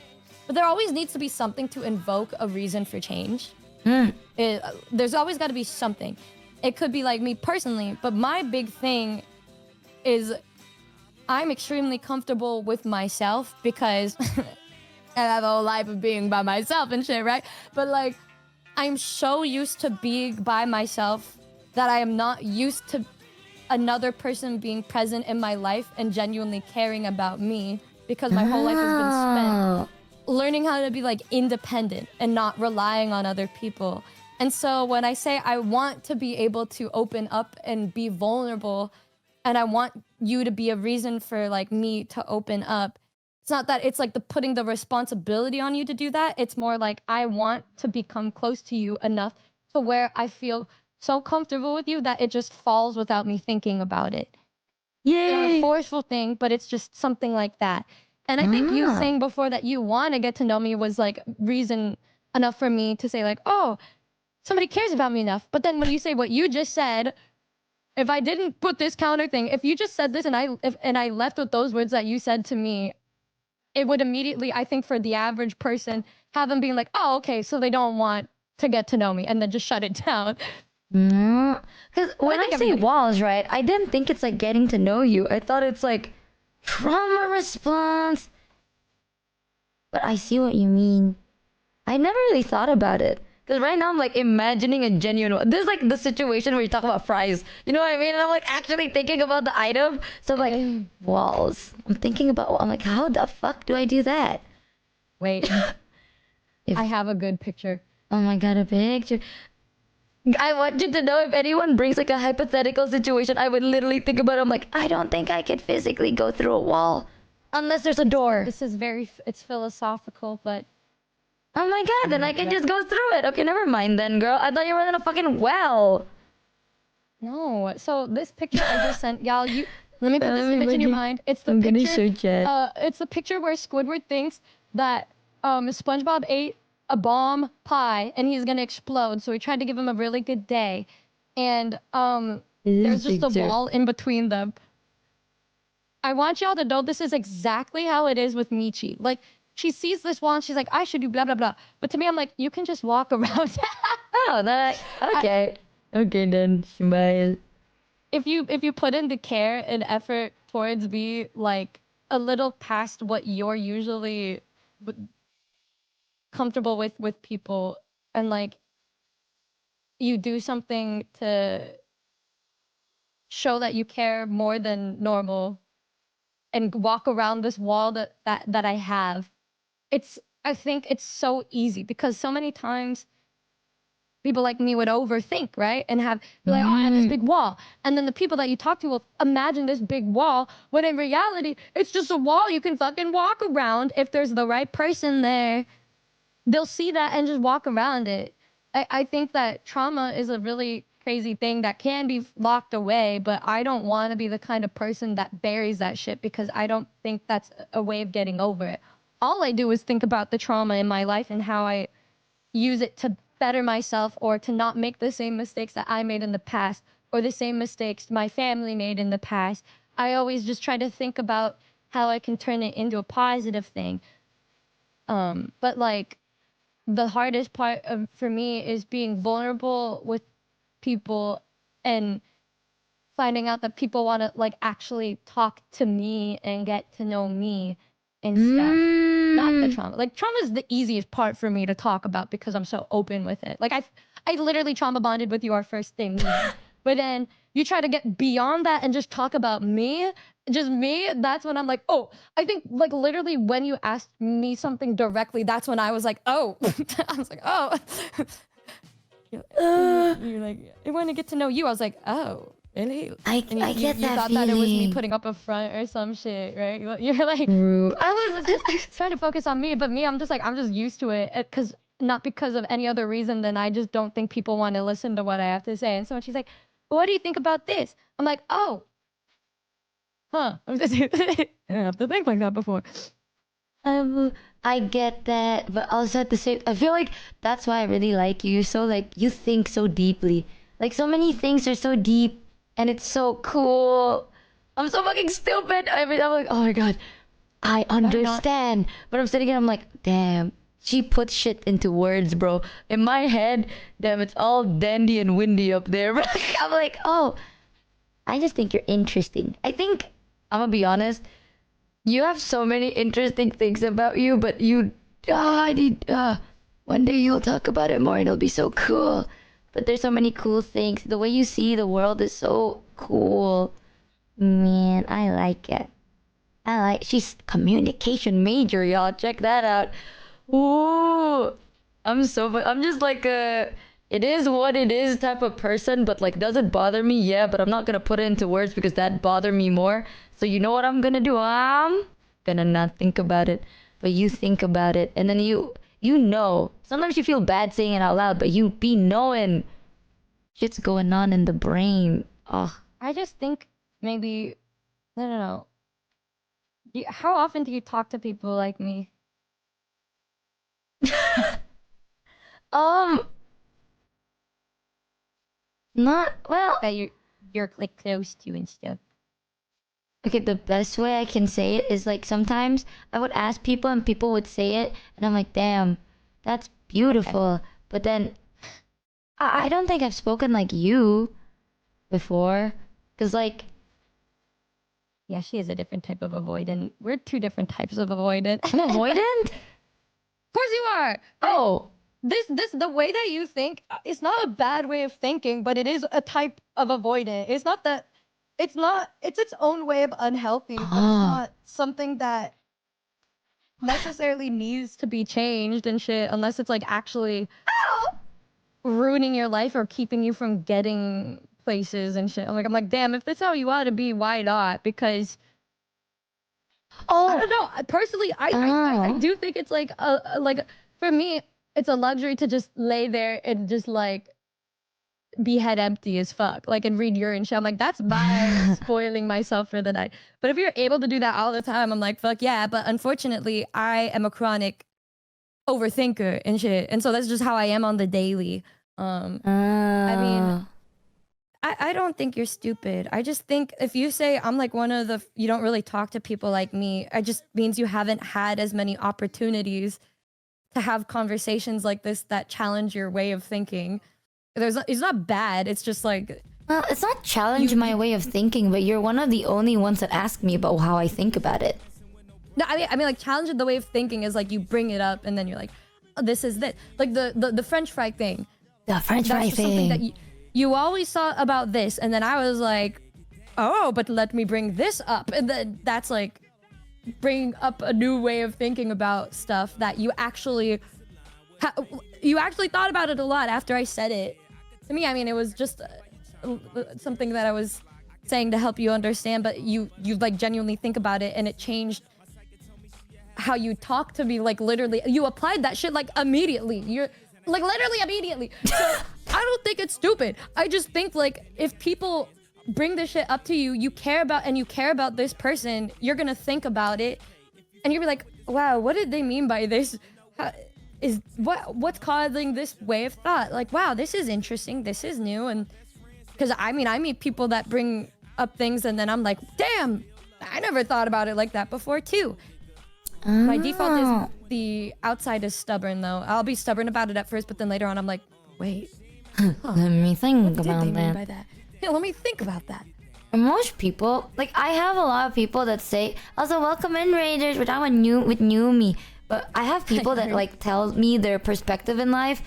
But there always needs to be something to invoke a reason for change. There's always got to be something. It could be like me personally, but my big thing is I'm extremely comfortable with myself because I have a whole life of being by myself and shit, right? But like, I'm so used to being by myself that I am not used to another person being present in my life and genuinely caring about me, because my whole life has been spent learning how to be like independent and not relying on other people. And so when I say I want to be able to open up and be vulnerable, and I want you to be a reason for like me to open up, it's not that it's like putting the responsibility on you to do that. It's more like I want to become close to you enough to where I feel so comfortable with you that it just falls without me thinking about it. Yay! It's not a forceful thing, but it's just something like that. And I think you saying before that you want to get to know me was like reason enough for me to say like, oh, somebody cares about me enough. But then when you say what you just said, if I didn't put this counter thing, if you just said this and I left with those words that you said to me, it would immediately, I think for the average person, have them being like, oh, okay, so they don't want to get to know me, and then just shut it down. Because when I say walls, right, I didn't think it's like getting to know you. I thought it's like trauma response. But I see what you mean. I never really thought about it. Because right now I'm like imagining a genuine one. This is like the situation where you talk about fries. You know what I mean? And I'm like actually thinking about the item. So I'm like, walls. I'm thinking about, I'm like, how the fuck do I do that? Wait. I have a good picture. Oh my god, a picture. I want you to know, if anyone brings like a hypothetical situation, I would literally think about it. I'm like, I don't think I could physically go through a wall unless there's a door. This is it's philosophical, but oh my god, then I can just go through it. Okay, never mind then, girl. I thought you were in a fucking well. No. So this picture I just sent y'all, let me put this image in your mind. It's the picture. I'm gonna show Chat. It's the picture where Squidward thinks that SpongeBob ate a bomb pie and he's gonna explode. So he tried to give him a really good day, and there's just a wall in between them. I want y'all to know this is exactly how it is with Michi. Like, she sees this wall and she's like, I should do blah blah blah. But to me, I'm like, you can just walk around. Oh, that okay. Okay then, smile. If you put in the care and effort towards be like a little past what you're usually comfortable with people, and like you do something to show that you care more than normal and walk around this wall that I have, I think it's so easy, because so many times people like me would overthink, right? And be like, oh, I have this big wall. And then the people that you talk to will imagine this big wall, when in reality, it's just a wall you can fucking walk around. If there's the right person there, they'll see that and just walk around it. I think that trauma is a really crazy thing that can be locked away, but I don't want to be the kind of person that buries that shit, because I don't think that's a way of getting over it. All I do is think about the trauma in my life and how I use it to better myself, or to not make the same mistakes that I made in the past, or the same mistakes my family made in the past. I always just try to think about how I can turn it into a positive thing. But like, the hardest part for me is being vulnerable with people and finding out that people want to like actually talk to me and get to know me and stuff. Not the trauma. Like, trauma is the easiest part for me to talk about because I'm so open with it. Like, I literally trauma bonded with you our first day meeting. But then you try to get beyond that and just talk about me, just me. That's when I'm like, oh, I think like literally when you asked me something directly, that's when I was like, oh, I was like, oh. You're like, I want to get to know you. I was like, oh, really? I And get you that thought feeling. that it was me putting up a front or some shit, right? You're like, True. I was just trying to focus on me, but me, I'm just like, I'm just used to it, because not because of any other reason than I just don't think people want to listen to what I have to say. And so when she's like, what do you think about this? I'm like, oh, huh. I didn't have to think like that before. I get that, but also at the same, I feel like that's why I really like you. So like you think so deeply. Like so many things are so deep, and it's so cool. I'm so fucking stupid. I'm like, oh my god, I understand. But I'm sitting here, I'm like, damn. She puts shit into words, bro. In my head, damn, it's all dandy and windy up there. But I'm like, oh, I just think you're interesting. I think I'm gonna be honest. You have so many interesting things about you, but one day you'll talk about it more and it'll be so cool. But there's so many cool things. The way you see the world is so cool. Man, I like it. She's communication major, y'all. Check that out. Ooh. I'm just like it is what it is type of person, but like, does it bother me? Yeah, but I'm not gonna put it into words because that bother me more. So you know what I'm gonna do? I'm gonna not think about it, but you think about it, and then you know. Sometimes you feel bad saying it out loud, but you be knowing shit's going on in the brain. Oh, I just think maybe, I don't know. How often do you talk to people like me? um, not well. That you're like close to and stuff. Okay, the best way I can say it is like sometimes I would ask people and people would say it, and I'm like, damn, that's beautiful. But then I don't think I've spoken like you before. Because, like, Yeah, she is a different type of avoidant. We're two different types of avoidant. I'm avoidant? Of course you are. Oh. This the way that you think, it's not a bad way of thinking, but it is a type of avoidant. It's its own way of unhealthy, but it's not something that necessarily needs to be changed and shit, unless it's like actually ruining your life or keeping you from getting places and shit. I'm like, damn, if that's how you want to be, why not? Because I don't know. Personally, I do think it's like like for me, it's a luxury to just lay there and just like be head empty as fuck, like, and read urine shit. I'm like, that's my spoiling myself for the night. But if you're able to do that all the time, I'm like, fuck yeah. But unfortunately, I am a chronic overthinker and shit, and so that's just how I am on the daily. I mean, I don't think you're stupid. I just think if you say I'm like one of the, you don't really talk to people like me, it just means you haven't had as many opportunities to have conversations like this that challenge your way of thinking. It's not bad. It's just like, well, it's not challenge my way of thinking, but you're one of the only ones that ask me about how I think about it. No, I mean like challenging the way of thinking is like you bring it up and then you're like, oh, this is this. Like the French fry thing. The French fry That's something that you always thought about this, and then I was like, oh, but let me bring this up, and then that's like bring up a new way of thinking about stuff that you actually thought about it a lot after I said it. To me, I mean, it was just something that I was saying to help you understand, but you like genuinely think about it, and it changed how you talk to me. Like literally, you applied that shit like immediately. You're like literally immediately. So I don't think it's stupid. I just think like if people bring this shit up to you, you care about this person, you're gonna think about it, and you'll be like, wow, what did they mean by this? What's causing this way of thought? Like, wow, this is interesting, this is new. And because I mean, I meet people that bring up things and then I'm like, damn, I never thought about it like that before too. My default is the outside is stubborn though. I'll be stubborn about it at first, but then later on I'm like, wait, let me think what about did they mean that. by that? Yeah, let me think about that. Most people, like I have a lot of people that say, also welcome in Raiders, but I'm with Numi. But I have people that like tell me their perspective in life,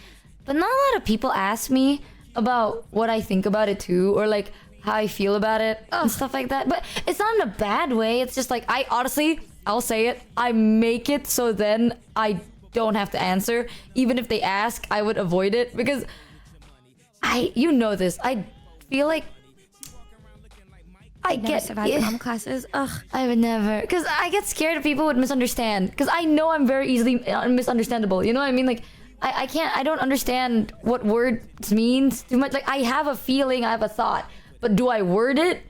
but not a lot of people ask me about what I think about it too, or like how I feel about it and stuff like that. But it's not in a bad way. It's just like, I honestly, I'll say it, I make it so then I don't have to answer. Even if they ask, I would avoid it because you know this. I feel like I Never get survived prom classes. Ugh. I would never, because I get scared people would misunderstand. Because I know I'm very easily misunderstandable. You know what I mean? Like, I don't understand what words means too much. Like, I have a feeling, I have a thought, but do I word it?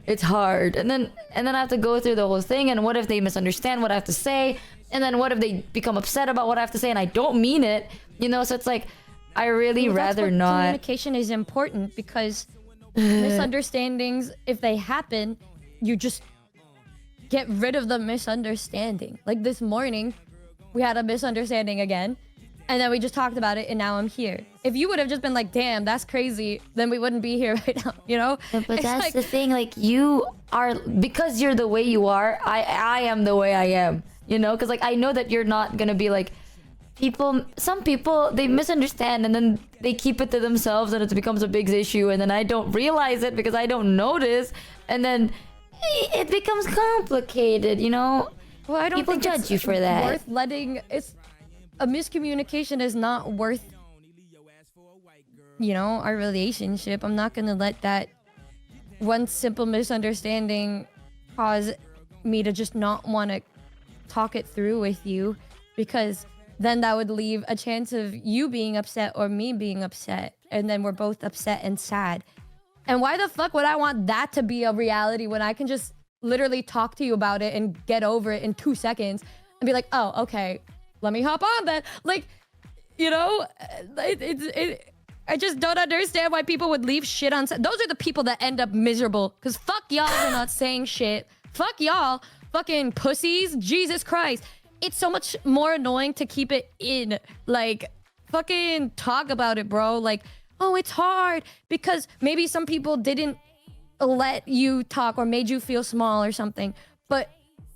It's hard. And then I have to go through the whole thing. And what if they misunderstand what I have to say? And then what if they become upset about what I have to say and I don't mean it? You know, so it's like, I really rather not. Communication is important because misunderstandings, if they happen, you just get rid of the misunderstanding. Like this morning, we had a misunderstanding again, and then we just talked about it, and now I'm here. If you would have just been like, damn, that's crazy, then we wouldn't be here right now, you know? But It's that's like, the thing, like, you are, because you're the way you are, I am the way I am, you know? Because, like, I know that you're not gonna be like, some people, they misunderstand and then they keep it to themselves and it becomes a big issue, and then I don't realize it because I don't notice, and then it becomes complicated, you know? well, I don't people think judge it's you for that. worth letting. It's a miscommunication is not worth, you know, our relationship. I'm not gonna let that one simple misunderstanding cause me to just not want to talk it through with you, because then that would leave a chance of you being upset or me being upset, and then we're both upset and sad. And why the fuck would I want that to be a reality when I can just literally talk to you about it and get over it in 2 seconds and be like, oh, okay, let me hop on then. Like, you know, I just don't understand why people would leave shit on. Those are the people that end up miserable, because fuck y'all for not saying shit. Fuck y'all, fucking pussies. Jesus Christ. It's so much more annoying to keep it in. Like, fucking talk about it, bro. Like, oh, it's hard because maybe some people didn't let you talk or made you feel small or something. But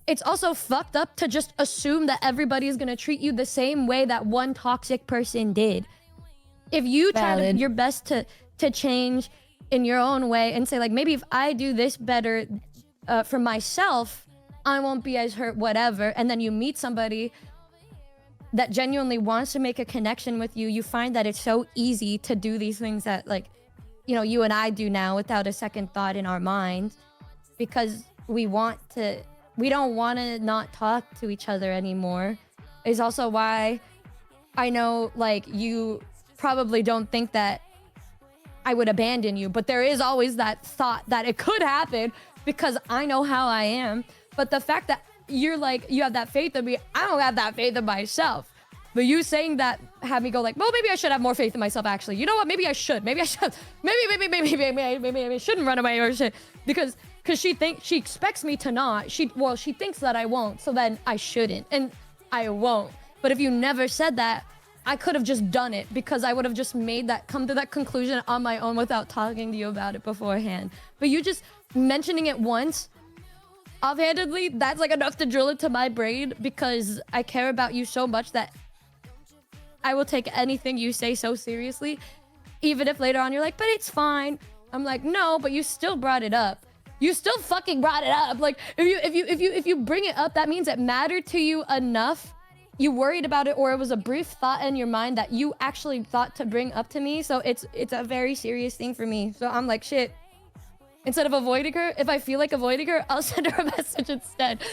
it's also fucked up to just assume that everybody is gonna treat you the same way that one toxic person did. If you try your best to change in your own way and say, like, maybe if I do this better for myself, I won't be as hurt, whatever. And then you meet somebody that genuinely wants to make a connection with you. You find that it's so easy to do these things that, like, you know, you and I do now without a second thought in our minds, because we don't want to not talk to each other anymore. Is also why I know, like, you probably don't think that I would abandon you, but there is always that thought that it could happen because I know how I am. But the fact that you're like, you have that faith in me, I don't have that faith in myself. But you saying that had me go like, well, maybe I should have more faith in myself, actually. You know what? Maybe I should. Maybe I should. Maybe I shouldn't run away or shit. Because she expects me to not. She thinks that I won't. So then I shouldn't. And I won't. But if you never said that, I could have just done it, because I would have just come to that conclusion on my own without talking to you about it beforehand. But you just mentioning it once, offhandedly, that's like enough to drill into my brain, because I care about you so much that I will take anything you say so seriously, even if later on you're like, but it's fine. I'm like, no, but you still brought it up. You still fucking brought it up. Like, if you bring it up, that means it mattered to you enough. You worried about it, or it was a brief thought in your mind that you actually thought to bring up to me. So it's a very serious thing for me. So I'm like, shit. Instead of avoiding her, if I feel like avoiding her, I'll send her a message instead.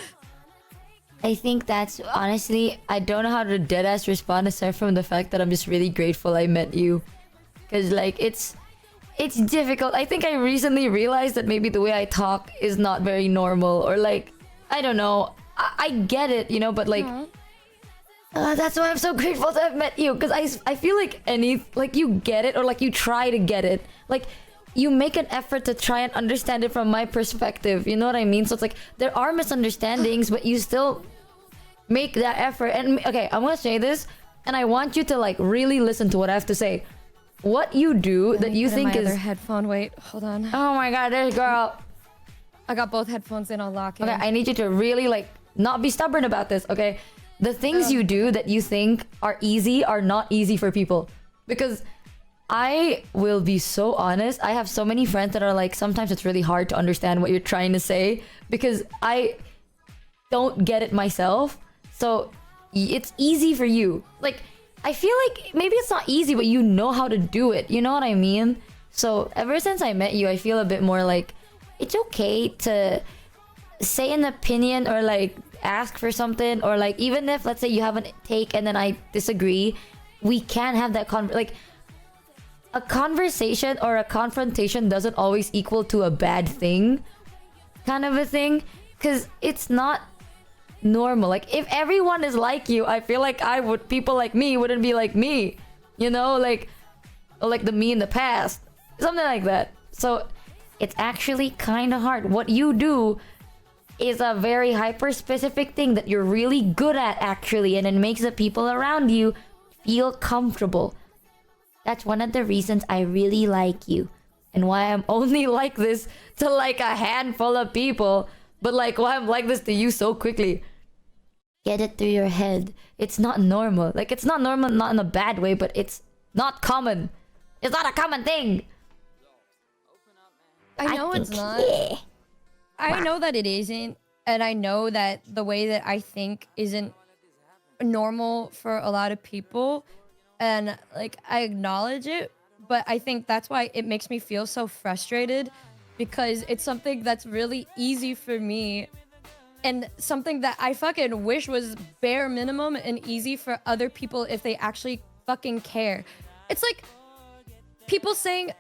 I think that's, honestly, I don't know how to deadass respond aside from the fact that I'm just really grateful I met you. Because, like, it's difficult. I think I recently realized that maybe the way I talk is not very normal, or, like, I don't know. I get it, you know, but, like, that's why I'm so grateful to have met you. Because I feel like you get it, or, like, you try to get it. Like, you make an effort to try and understand it from my perspective. You know what I mean? So it's like, there are misunderstandings, but you still make that effort. And okay, I'm gonna say this, and I want you to, like, really listen to what I have to say. What you do that you think is... other headphone. Wait, hold on. Oh my god, there's girl. I got both headphones in, I'll lock in. Okay, I need you to really, like, not be stubborn about this, okay? The things you do that you think are easy are not easy for people. Because I will be so honest, I have so many friends that are like, sometimes it's really hard to understand what you're trying to say, because I don't get it myself. So it's easy for you. Like, I feel like maybe it's not easy, but you know how to do it. You know what I mean? So ever since I met you, I feel a bit more like it's okay to say an opinion or like ask for something, or like even if let's say you have a take and then I disagree, we can have that like a conversation or a confrontation doesn't always equal to a bad thing, kind of a thing, because it's not normal. Like if everyone is like you, I feel like people like me wouldn't be like me, you know, like or like the me in the past, something like that. So it's actually kind of hard. What you do is a very hyper specific thing that you're really good at actually, and it makes the people around you feel comfortable. That's one of the reasons I really like you, and why I'm only like this to like a handful of people, but like why I'm like this to you so quickly. Get it through your head. It's not normal. Like it's not normal, not in a bad way, but it's not common. It's not a common thing. I know it's not. Yeah. I know that it isn't, and I know that the way that I think isn't normal for a lot of people, and like I acknowledge it, but I think that's why it makes me feel so frustrated, because it's something that's really easy for me and something that I fucking wish was bare minimum and easy for other people if they actually fucking care. It's like people saying,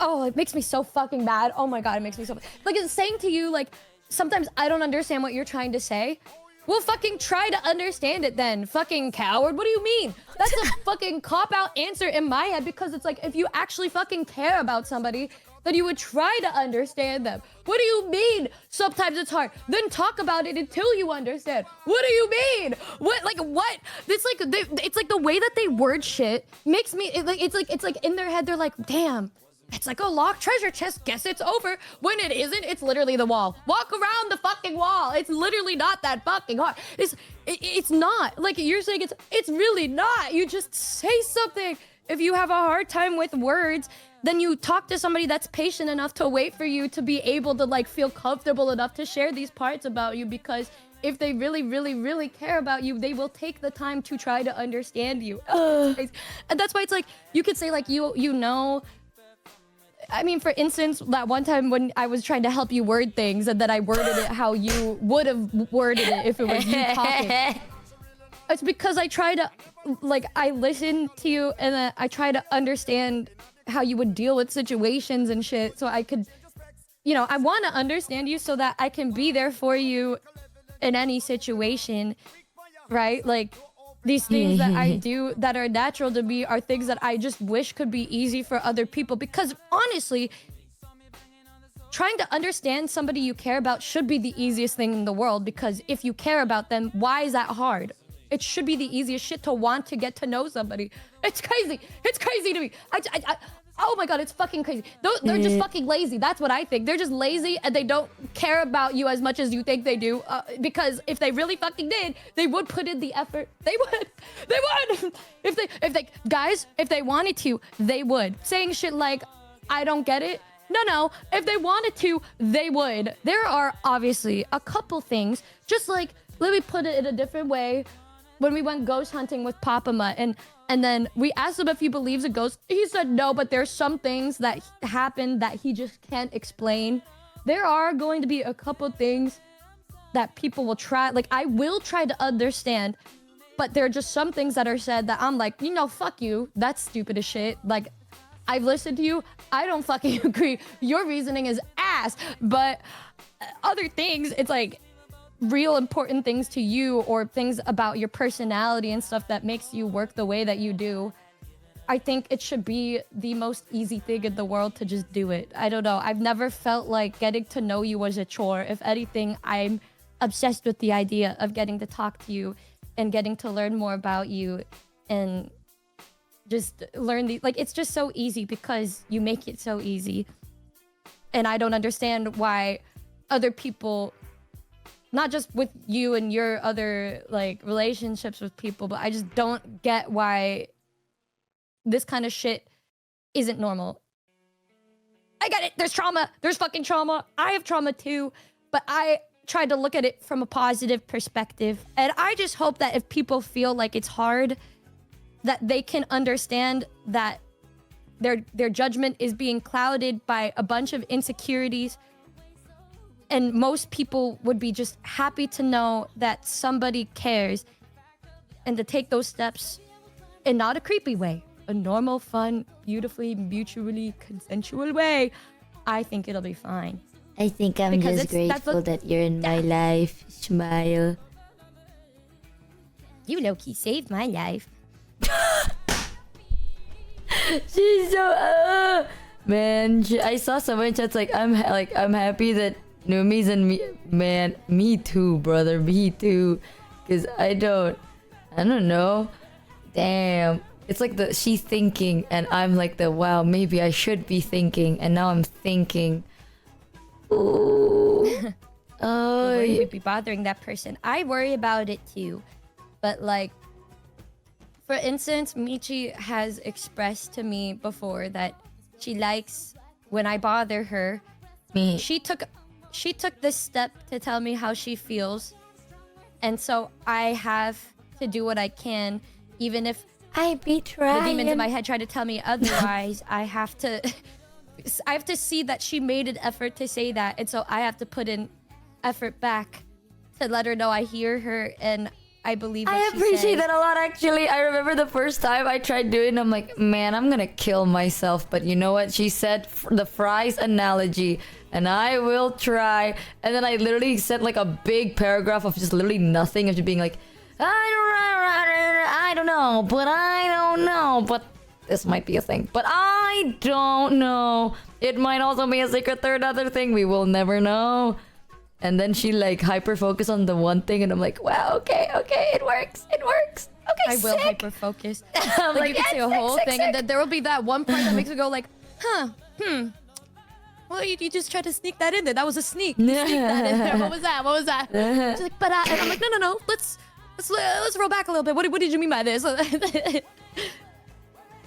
oh, it makes me so fucking mad. Oh my god, it makes me so like it's saying to you like sometimes I don't understand what you're trying to say. Well, fucking try to understand it then, fucking coward. What do you mean? That's a fucking cop-out answer in my head, because it's like if you actually fucking care about somebody, then you would try to understand them. What do you mean? Sometimes it's hard. Then talk about it until you understand. What do you mean? What? Like what? It's like the way that they word shit makes me. It's like in their head they're like, damn. It's like a locked treasure chest. Guess it's over. When it isn't, it's literally the wall. Walk around the fucking wall. It's literally not that fucking hard. It's not. Like you're saying it's really not. You just say something. If you have a hard time with words, then you talk to somebody that's patient enough to wait for you to be able to like feel comfortable enough to share these parts about you, because if they really, really, really care about you, they will take the time to try to understand you. And that's why it's like, you could say like, you know, I mean, for instance, that one time when I was trying to help you word things and then I worded it how you would have worded it if it was you talking. It's because I try to, like, I listen to you and then I try to understand how you would deal with situations and shit, so I could, you know, I want to understand you so that I can be there for you in any situation, right? Like, these things that I do that are natural to me are things that I just wish could be easy for other people, because honestly, trying to understand somebody you care about should be the easiest thing in the world, because if you care about them, why is that hard? It should be the easiest shit to want to get to know somebody. It's crazy. It's crazy to me. Oh my god, it's fucking crazy. They're just fucking lazy. That's what I think. They're just lazy and they don't care about you as much as you think they do. Because if they really fucking did, they would put in the effort. They would. They would. If they guys, if they wanted to, they would. Saying shit like, I don't get it. No. If they wanted to, they would. There are obviously a couple things. Just like, let me put it in a different way. When we went ghost hunting with Papa Mutt, and then we asked him if he believes in ghosts. He said no, but there's some things that happen that he just can't explain. There are going to be a couple things that people will try, like I will try to understand, but there are just some things that are said that I'm like, you know, fuck you. That's stupid as shit. Like, I've listened to you. I don't fucking agree. Your reasoning is ass. But other things, it's like, real important things to you, or things about your personality and stuff that makes you work the way that you do, I think it should be the most easy thing in the world to just do it. I don't know. I've never felt like getting to know you was a chore. If anything, I'm obsessed with the idea of getting to talk to you and getting to learn more about you and just learn the, like, it's just so easy because you make it so easy. And I don't understand why other people, not just with you and your other like relationships with people, but I just don't get why this kind of shit isn't normal. I get it. There's trauma. There's fucking trauma. I have trauma too, but I tried to look at it from a positive perspective. And I just hope that if people feel like it's hard, that they can understand that their judgment is being clouded by a bunch of insecurities, and most people would be just happy to know that somebody cares, and to take those steps in not a creepy way, a normal, fun, beautifully, mutually consensual way. I think it'll be fine. I think I'm Because just that's grateful what- that you're in my life. Smile. You low-key saved my life. She's so man. I saw someone in chat's like I'm happy that Numi's and me. Man, me too, brother. Me too. Cause I don't know. Damn. It's like she's thinking and I'm like wow, maybe I should be thinking, and now I'm thinking. Ooh. Oh. Worry would be bothering that person. I worry about it too, but like, for instance, Michi has expressed to me before that she likes when I bother her. Me. She took this step to tell me how she feels, and so I have to do what I can, even if I be trying. the demons in my head try to tell me otherwise. I have to see that she made an effort to say that, and so I have to put in effort back to let her know I hear her and I believe what I she appreciate says. that a lot, actually. I remember the first time I tried doing it, I'm like, man, I'm gonna kill myself. But you know what? She said the fries analogy, and I will try. And then I literally sent like a big paragraph of just literally nothing, of just being like, I don't know, but this might be a thing. But I don't know. It might also be a secret third other thing. We will never know. And then she like hyper focused on the one thing, and I'm like, wow, okay, it works. Okay, I will sick. hyper focus. I'm Like you can yeah, say a whole sick, thing, sick. and then there will be that one part that makes me go like, Well, you just tried to sneak that in there. That was a sneak. You sneaked that in there. What was that? She's like, but and I'm like, no. Let's roll back a little bit. What did you mean by this? I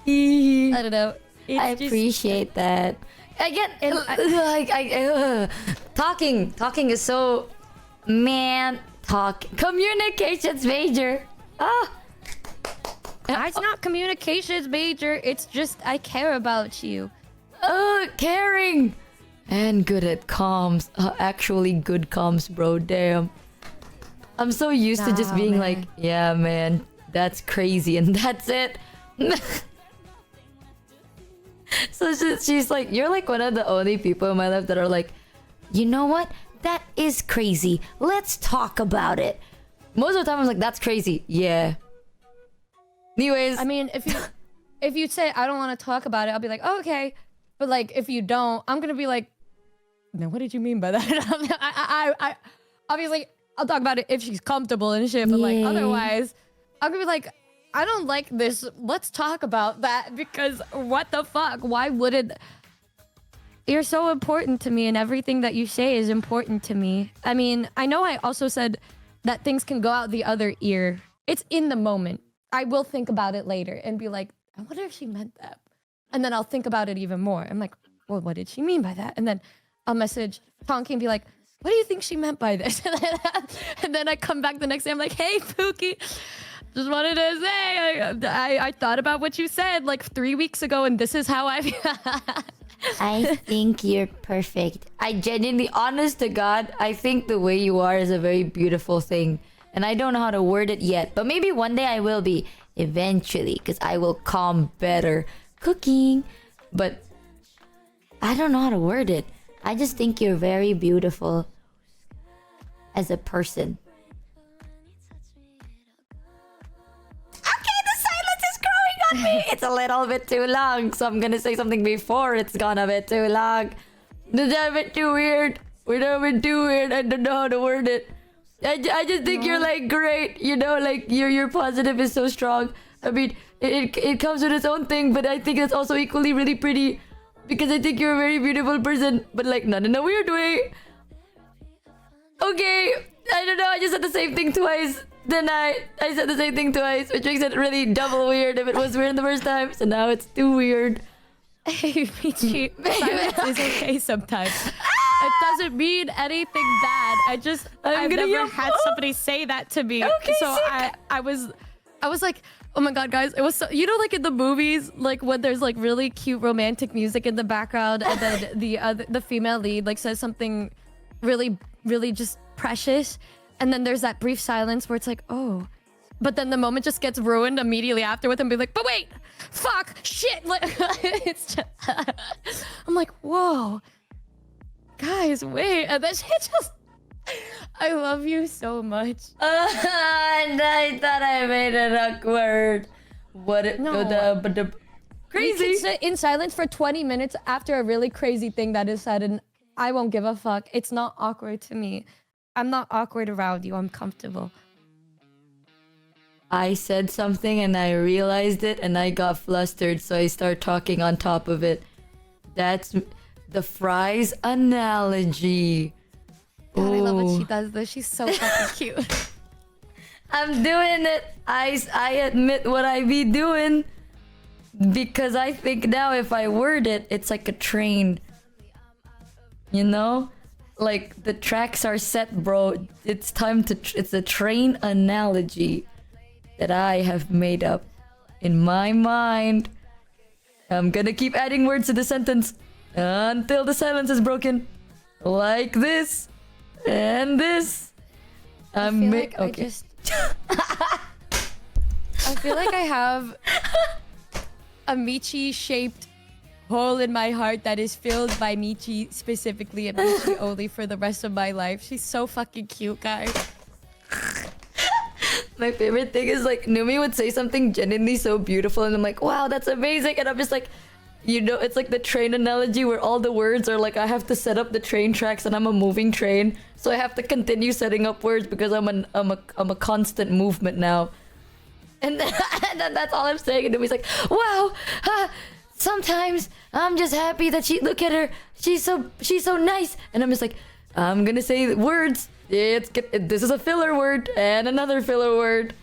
don't know. I appreciate that. Again, talking is so, man. Communications major. It's not communications major. It's just I care about you. Caring and good at comms. Actually good comms, bro. Damn. I'm so used to just being like, yeah, man, that's crazy, and that's it. So she's like, you're like one of the only people in my life that are like, you know what? That is crazy. Let's talk about it. Most of the time, I was like, that's crazy. Yeah. Anyways, I mean, if you say I don't want to talk about it, I'll be like, oh, okay. But like, if you don't, I'm gonna be like, no, what did you mean by that? I obviously I'll talk about it if she's comfortable and shit. But like, otherwise, I'm gonna be like, I don't like this. Let's talk about that, because what the fuck? Why wouldn't? You're so important to me, and everything that you say is important to me. I mean, I know I also said that things can go out the other ear. It's in the moment. I will think about it later and be like, I wonder if she meant that. And then I'll think about it even more. I'm like, well, what did she mean by that? And then I'll message Tonki and be like, what do you think she meant by this? And then I come back the next day. I'm like, hey, Pookie. Just wanted to say, I thought about what you said like 3 weeks ago, and this is how I I think you're perfect. I genuinely, honest to God, I think the way you are is a very beautiful thing. And I don't know how to word it yet, but maybe one day I will be. Eventually, because I will calm better cooking. But I don't know how to word it. I just think you're very beautiful as a person. On me. It's a little bit too long, so I'm gonna say something before it's gone a bit too long. It's a bit too weird. We're a bit too weird. I don't know how to word it. I just think you're like great, you know, like your positive is so strong. I mean, it comes with its own thing, but I think it's also equally really pretty, because I think you're a very beautiful person, but like not in a weird way. Okay, I don't know. I just said the same thing twice. Then I said the same thing twice, which makes it really double weird if it was weird the first time. So now it's too weird. Hey, Michi, silence is okay sometimes. It doesn't mean anything bad. I've never had somebody say that to me. Okay, so sick. I was I was like, oh my god, guys, it was so, you know, like in the movies, like when there's like really cute romantic music in the background, and then the female lead like says something really, really just precious, and then there's that brief silence where it's like, oh, but then the moment just gets ruined immediately afterward, and be like, but wait, fuck, shit, like it's just, I'm like, whoa, guys, wait, and then she just. I love you so much. And I thought I made it awkward. What it Crazy. We can sit in silence for 20 minutes after a really crazy thing that is said, and I won't give a fuck. It's not awkward to me. I'm not awkward around you. I'm comfortable. I said something and I realized it and I got flustered, so I start talking on top of it. That's the fries analogy. God, I love when she does this. She's so fucking cute. I'm doing it. I admit what I be doing. Because I think now if I word it, it's like a train. You know? Like the tracks are set, bro. It's time to... It's a train analogy that I have made up in my mind. I'm gonna keep adding words to the sentence until the silence is broken. Like this. And this. I feel like okay. I feel like I have a Michi-shaped hole in my heart that is filled by Michi specifically, and Michi only for the rest of my life. She's so fucking cute, guys. My favorite thing is like Numi would say something genuinely so beautiful, and I'm like, wow, that's amazing, and I'm just like, you know, it's like the train analogy where all the words are like, I have to set up the train tracks and I'm a moving train, so I have to continue setting up words because I'm a constant movement now. And then that's all I'm saying, and Numi's like, wow, sometimes I'm just happy that look at her, she's so nice, and I'm just like, I'm gonna say words. This is a filler word and another filler word.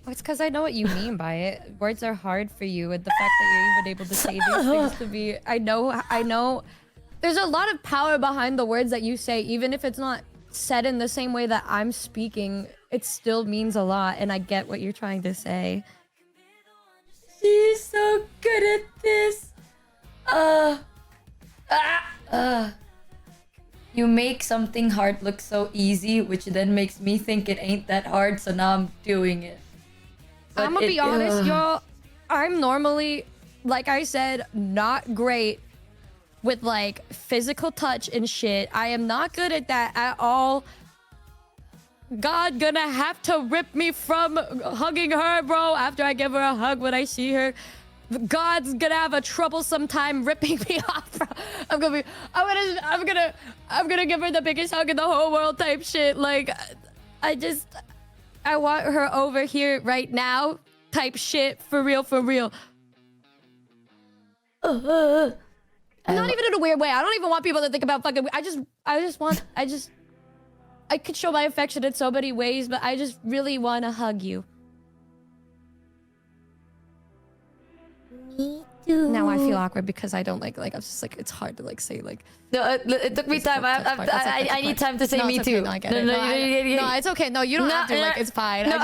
It's because I know what you mean by it. Words are hard for you, and the fact that you're even able to say these things to me, I know. There's a lot of power behind the words that you say, even if it's not said in the same way that I'm speaking. It still means a lot, and I get what you're trying to say. She's so good at this. You make something hard look so easy, which then makes me think it ain't that hard, so now I'm doing it. But I'm gonna be honest, y'all. I'm normally, like I said, not great with like physical touch and shit. I am not good at that at all. God gonna have to rip me from hugging her, bro, after I give her a hug when I see her. God's gonna have a troublesome time ripping me off, bro. I'm gonna give her the biggest hug in the whole world type shit. Like, I want her over here right now type shit, for real, for real. Not even in a weird way. I don't even want people to think about fucking. I could show my affection in so many ways, but I just really want to hug you. Me too. Now I feel awkward because I don't like I'm just like, it's hard to like say like. No, it took me time. I need time to say no, me okay, too. No, I get it. No, it's okay. No, you don't have to. Like, it's fine. No,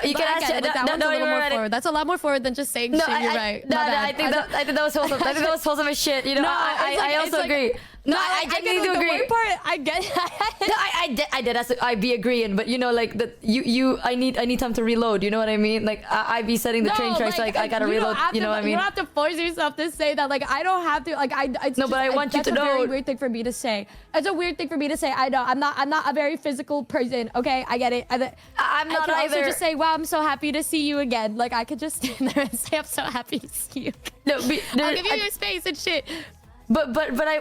you can ask it. Like, that one's a little more forward. That's a lot more forward than just saying shit. You're right. I think that was wholesome. I think that was wholesome as shit. You know, I also agree. No, I genuinely do agree. The word part, I get it. No, I did. I be agreeing, but you know, like that. I need time to reload. You know what I mean? Like I be setting the train tracks. Like I gotta reload. You know what I mean? You don't have to force yourself to say that. Like I don't have to. Like no, but I want you to know. That's a very weird thing for me to say. It's a weird thing for me to say. I know. I'm not a very physical person. Okay, I get it. I'm not I can either. also just say, wow, I'm so happy to see you again. Like I could just stand there and say, I'm so happy to see you. No, I'll give you your space and shit. But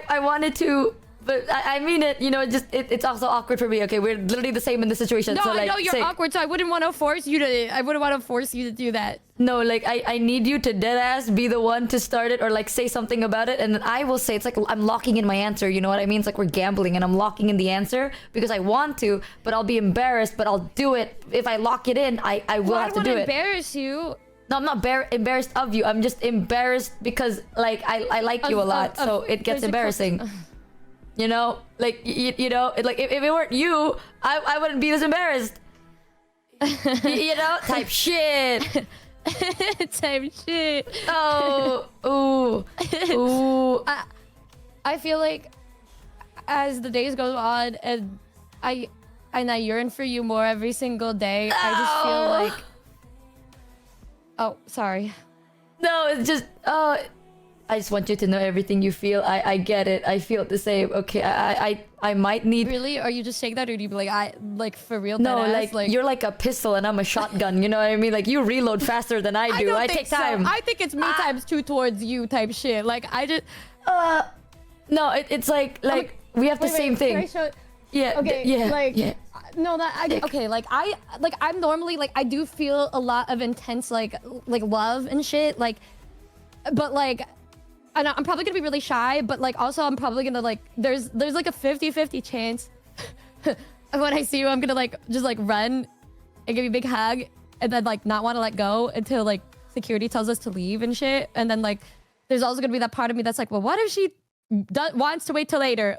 I wanted to. But I mean it, you know, it's also awkward for me. Okay, we're literally the same in this situation. No, so, like, I know you're awkward, so I wouldn't want to force you to do that. No, like I need you to deadass be the one to start it or like say something about it, and then I will say, it's like I'm locking in my answer. You know what I mean? It's like we're gambling, and I'm locking in the answer because I want to, but I'll be embarrassed. But I'll do it if I lock it in. I will have to do it. I don't want to embarrass you. No, I'm not embarrassed of you. I'm just embarrassed because like I like you a lot, so it gets embarrassing. You know, like you know, like if it weren't you, I wouldn't be this embarrassed. You know, type shit. Type shit. Oh, ooh. I feel like as the days go on and I yearn for you more every single day. I just feel like. Oh, sorry. No, it's just I just want you to know everything you feel. I get it. I feel the same. Okay, I might need. Really? Are you just saying that, or do you be like, I like for real? No, deadass? like you're like a pistol and I'm a shotgun. You know what I mean? Like you reload faster than I do. I take time. I think it's me times 2 towards you type shit. Like I just. No, it's like we have the same thing. Can I show? Yeah. Okay. Yeah. Like. Yeah. No, okay. Like I'm normally like I do feel a lot of intense like love and shit. Like, but like. I'm probably gonna be really shy, but like also I'm probably gonna like there's like a 50-50 chance when I see you I'm gonna like just like run and give you a big hug and then like not want to let go until like security tells us to leave and shit. And then like there's also gonna be that part of me that's like, well, what if she wants to wait till later?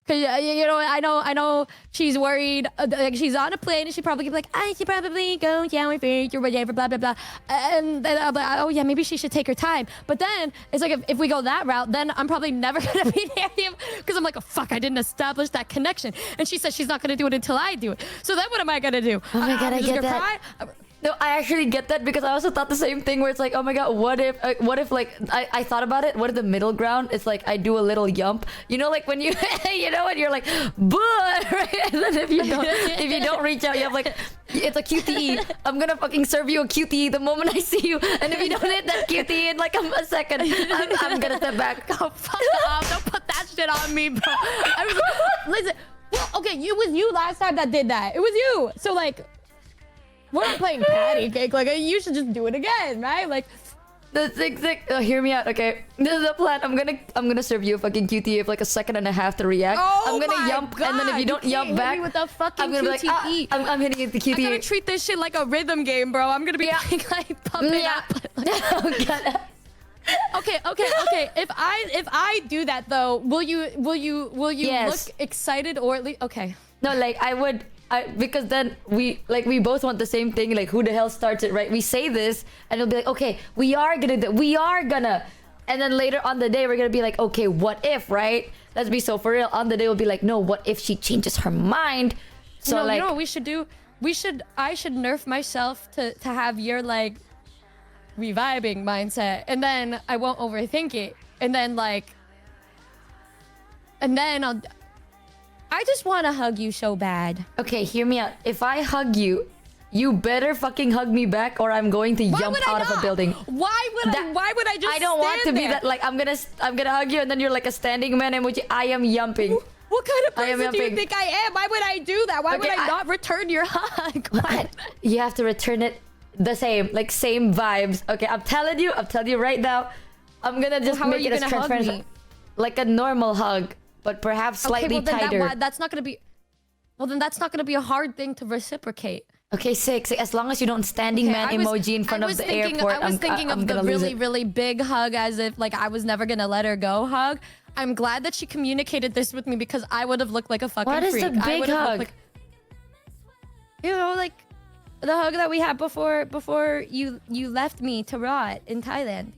Cause you know, I know she's worried. Like she's on a plane and she probably be like, I should probably go shower first or whatever, blah blah blah. And then I'm like, oh yeah, maybe she should take her time. But then it's like if we go that route, then I'm probably never gonna be near him because I'm like, oh fuck, I didn't establish that connection. And she said she's not gonna do it until I do it. So then what am I gonna do? Oh my god, I get that. Cry? No, I actually get that because I also thought the same thing where it's like, oh my god, what if like I thought about it, what if the middle ground it's like I do a little yump, you know, like when you you know when you're like but right, and then if you don't reach out, you have like it's a QTE. I'm gonna fucking serve you a QTE the moment I see you, and if you don't hit that QTE in like a second, I'm gonna step back. Oh fuck off! Don't put that shit on me, bro. Listen, well, okay, it was you last time that did that. It was you. So like. We're not playing patty cake. Like you should just do it again, right? Like, hear me out, okay? This is the plan. I'm gonna serve you a fucking QTE of like a second and a half to react. oh I'm gonna my yump, God, and then if you don't yump back, with the fucking I'm gonna QTE. be like, I'm hitting it the QTE. I'm gonna treat this shit like a rhythm game, bro. I'm gonna be like pumping up. Okay. If I do that though, will you Yes. look excited or at least okay? No, like I would. Because then we both want the same thing. Like who the hell starts it, right? We say this and it'll be like, okay, we are gonna, and then later on the day we're gonna be like, okay, what if, right? Let's be so for real. On the day we'll be like, no, what if she changes her mind? So no, like, you know what we should do? I should nerf myself to have your like reviving mindset, and then I won't overthink it, and then I just want to hug you so bad. okay, hear me out. If I hug you, you better fucking hug me back, or I'm going to jump out of a building. Why would I just? I don't want to be that. Like I'm gonna hug you, and then you're like a standing man emoji. I am yumping. What kind of person do you yumping. think I am? Why would I do that? Why would I not return your hug? You have to return it the same, like same vibes. Okay, I'm telling you right now. I'm gonna just How are make you it as gonna hug transparent, me? like a normal hug, but perhaps slightly tighter. That's not gonna be. Well, then that's not gonna be a hard thing to reciprocate. Okay, sick. As long as you don't standing man emoji in front of the airport, I was thinking of the really big hug, as if like I was never gonna let her go hug. I'm glad that she communicated this with me because I would have looked like a fucking What is freak. the big hug? Like, you know, like the hug that we had before you left me to rot in Thailand.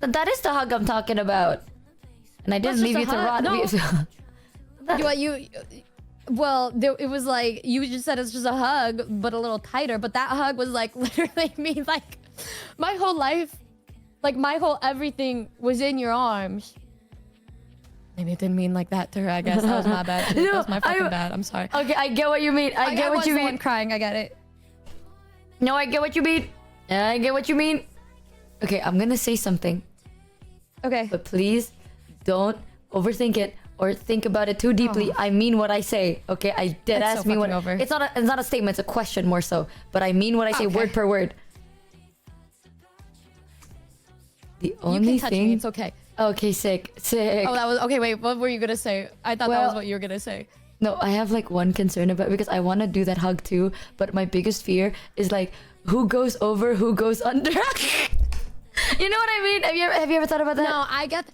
That is the hug I'm talking about. And I didn't That's leave you just to a rot. No. Well, it was like you just said it's just a hug, but a little tighter. But that hug was like literally me, like my whole life, like my whole everything was in your arms. Maybe it didn't mean like that to her. I guess that was my bad. That was my fucking bad. I'm sorry. Okay, I get what you mean. I get what you mean. I was crying. I get it. No, I get what you mean. I get what you mean. Okay, I'm gonna say something. Okay. But please don't overthink it or think about it too deeply. I mean what I say. Okay, I did ask me what. It's not a statement. It's a question more so. But I mean what I say, word per word. The only you can touch thing. me. It's okay. Okay, sick. Oh, that was okay. Wait, what were you gonna say? I thought that was what you were gonna say. No, I have like one concern about because I want to do that hug too, but my biggest fear is like who goes over, who goes under. You know what I mean? Have you ever thought about that? No, I get.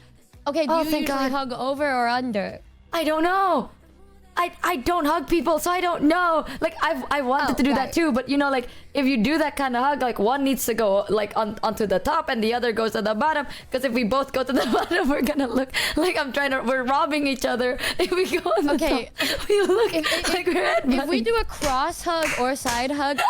Okay, do you usually hug over or under? I don't know. I don't hug people, so I don't know. Like I wanted to do that too, but you know, like if you do that kind of hug, like one needs to go like onto the top and the other goes to the bottom. Because if we both go to the bottom, we're gonna look like we're robbing each other. If we go on the top, we look like we're headbutting. If we do a cross hug or side hug,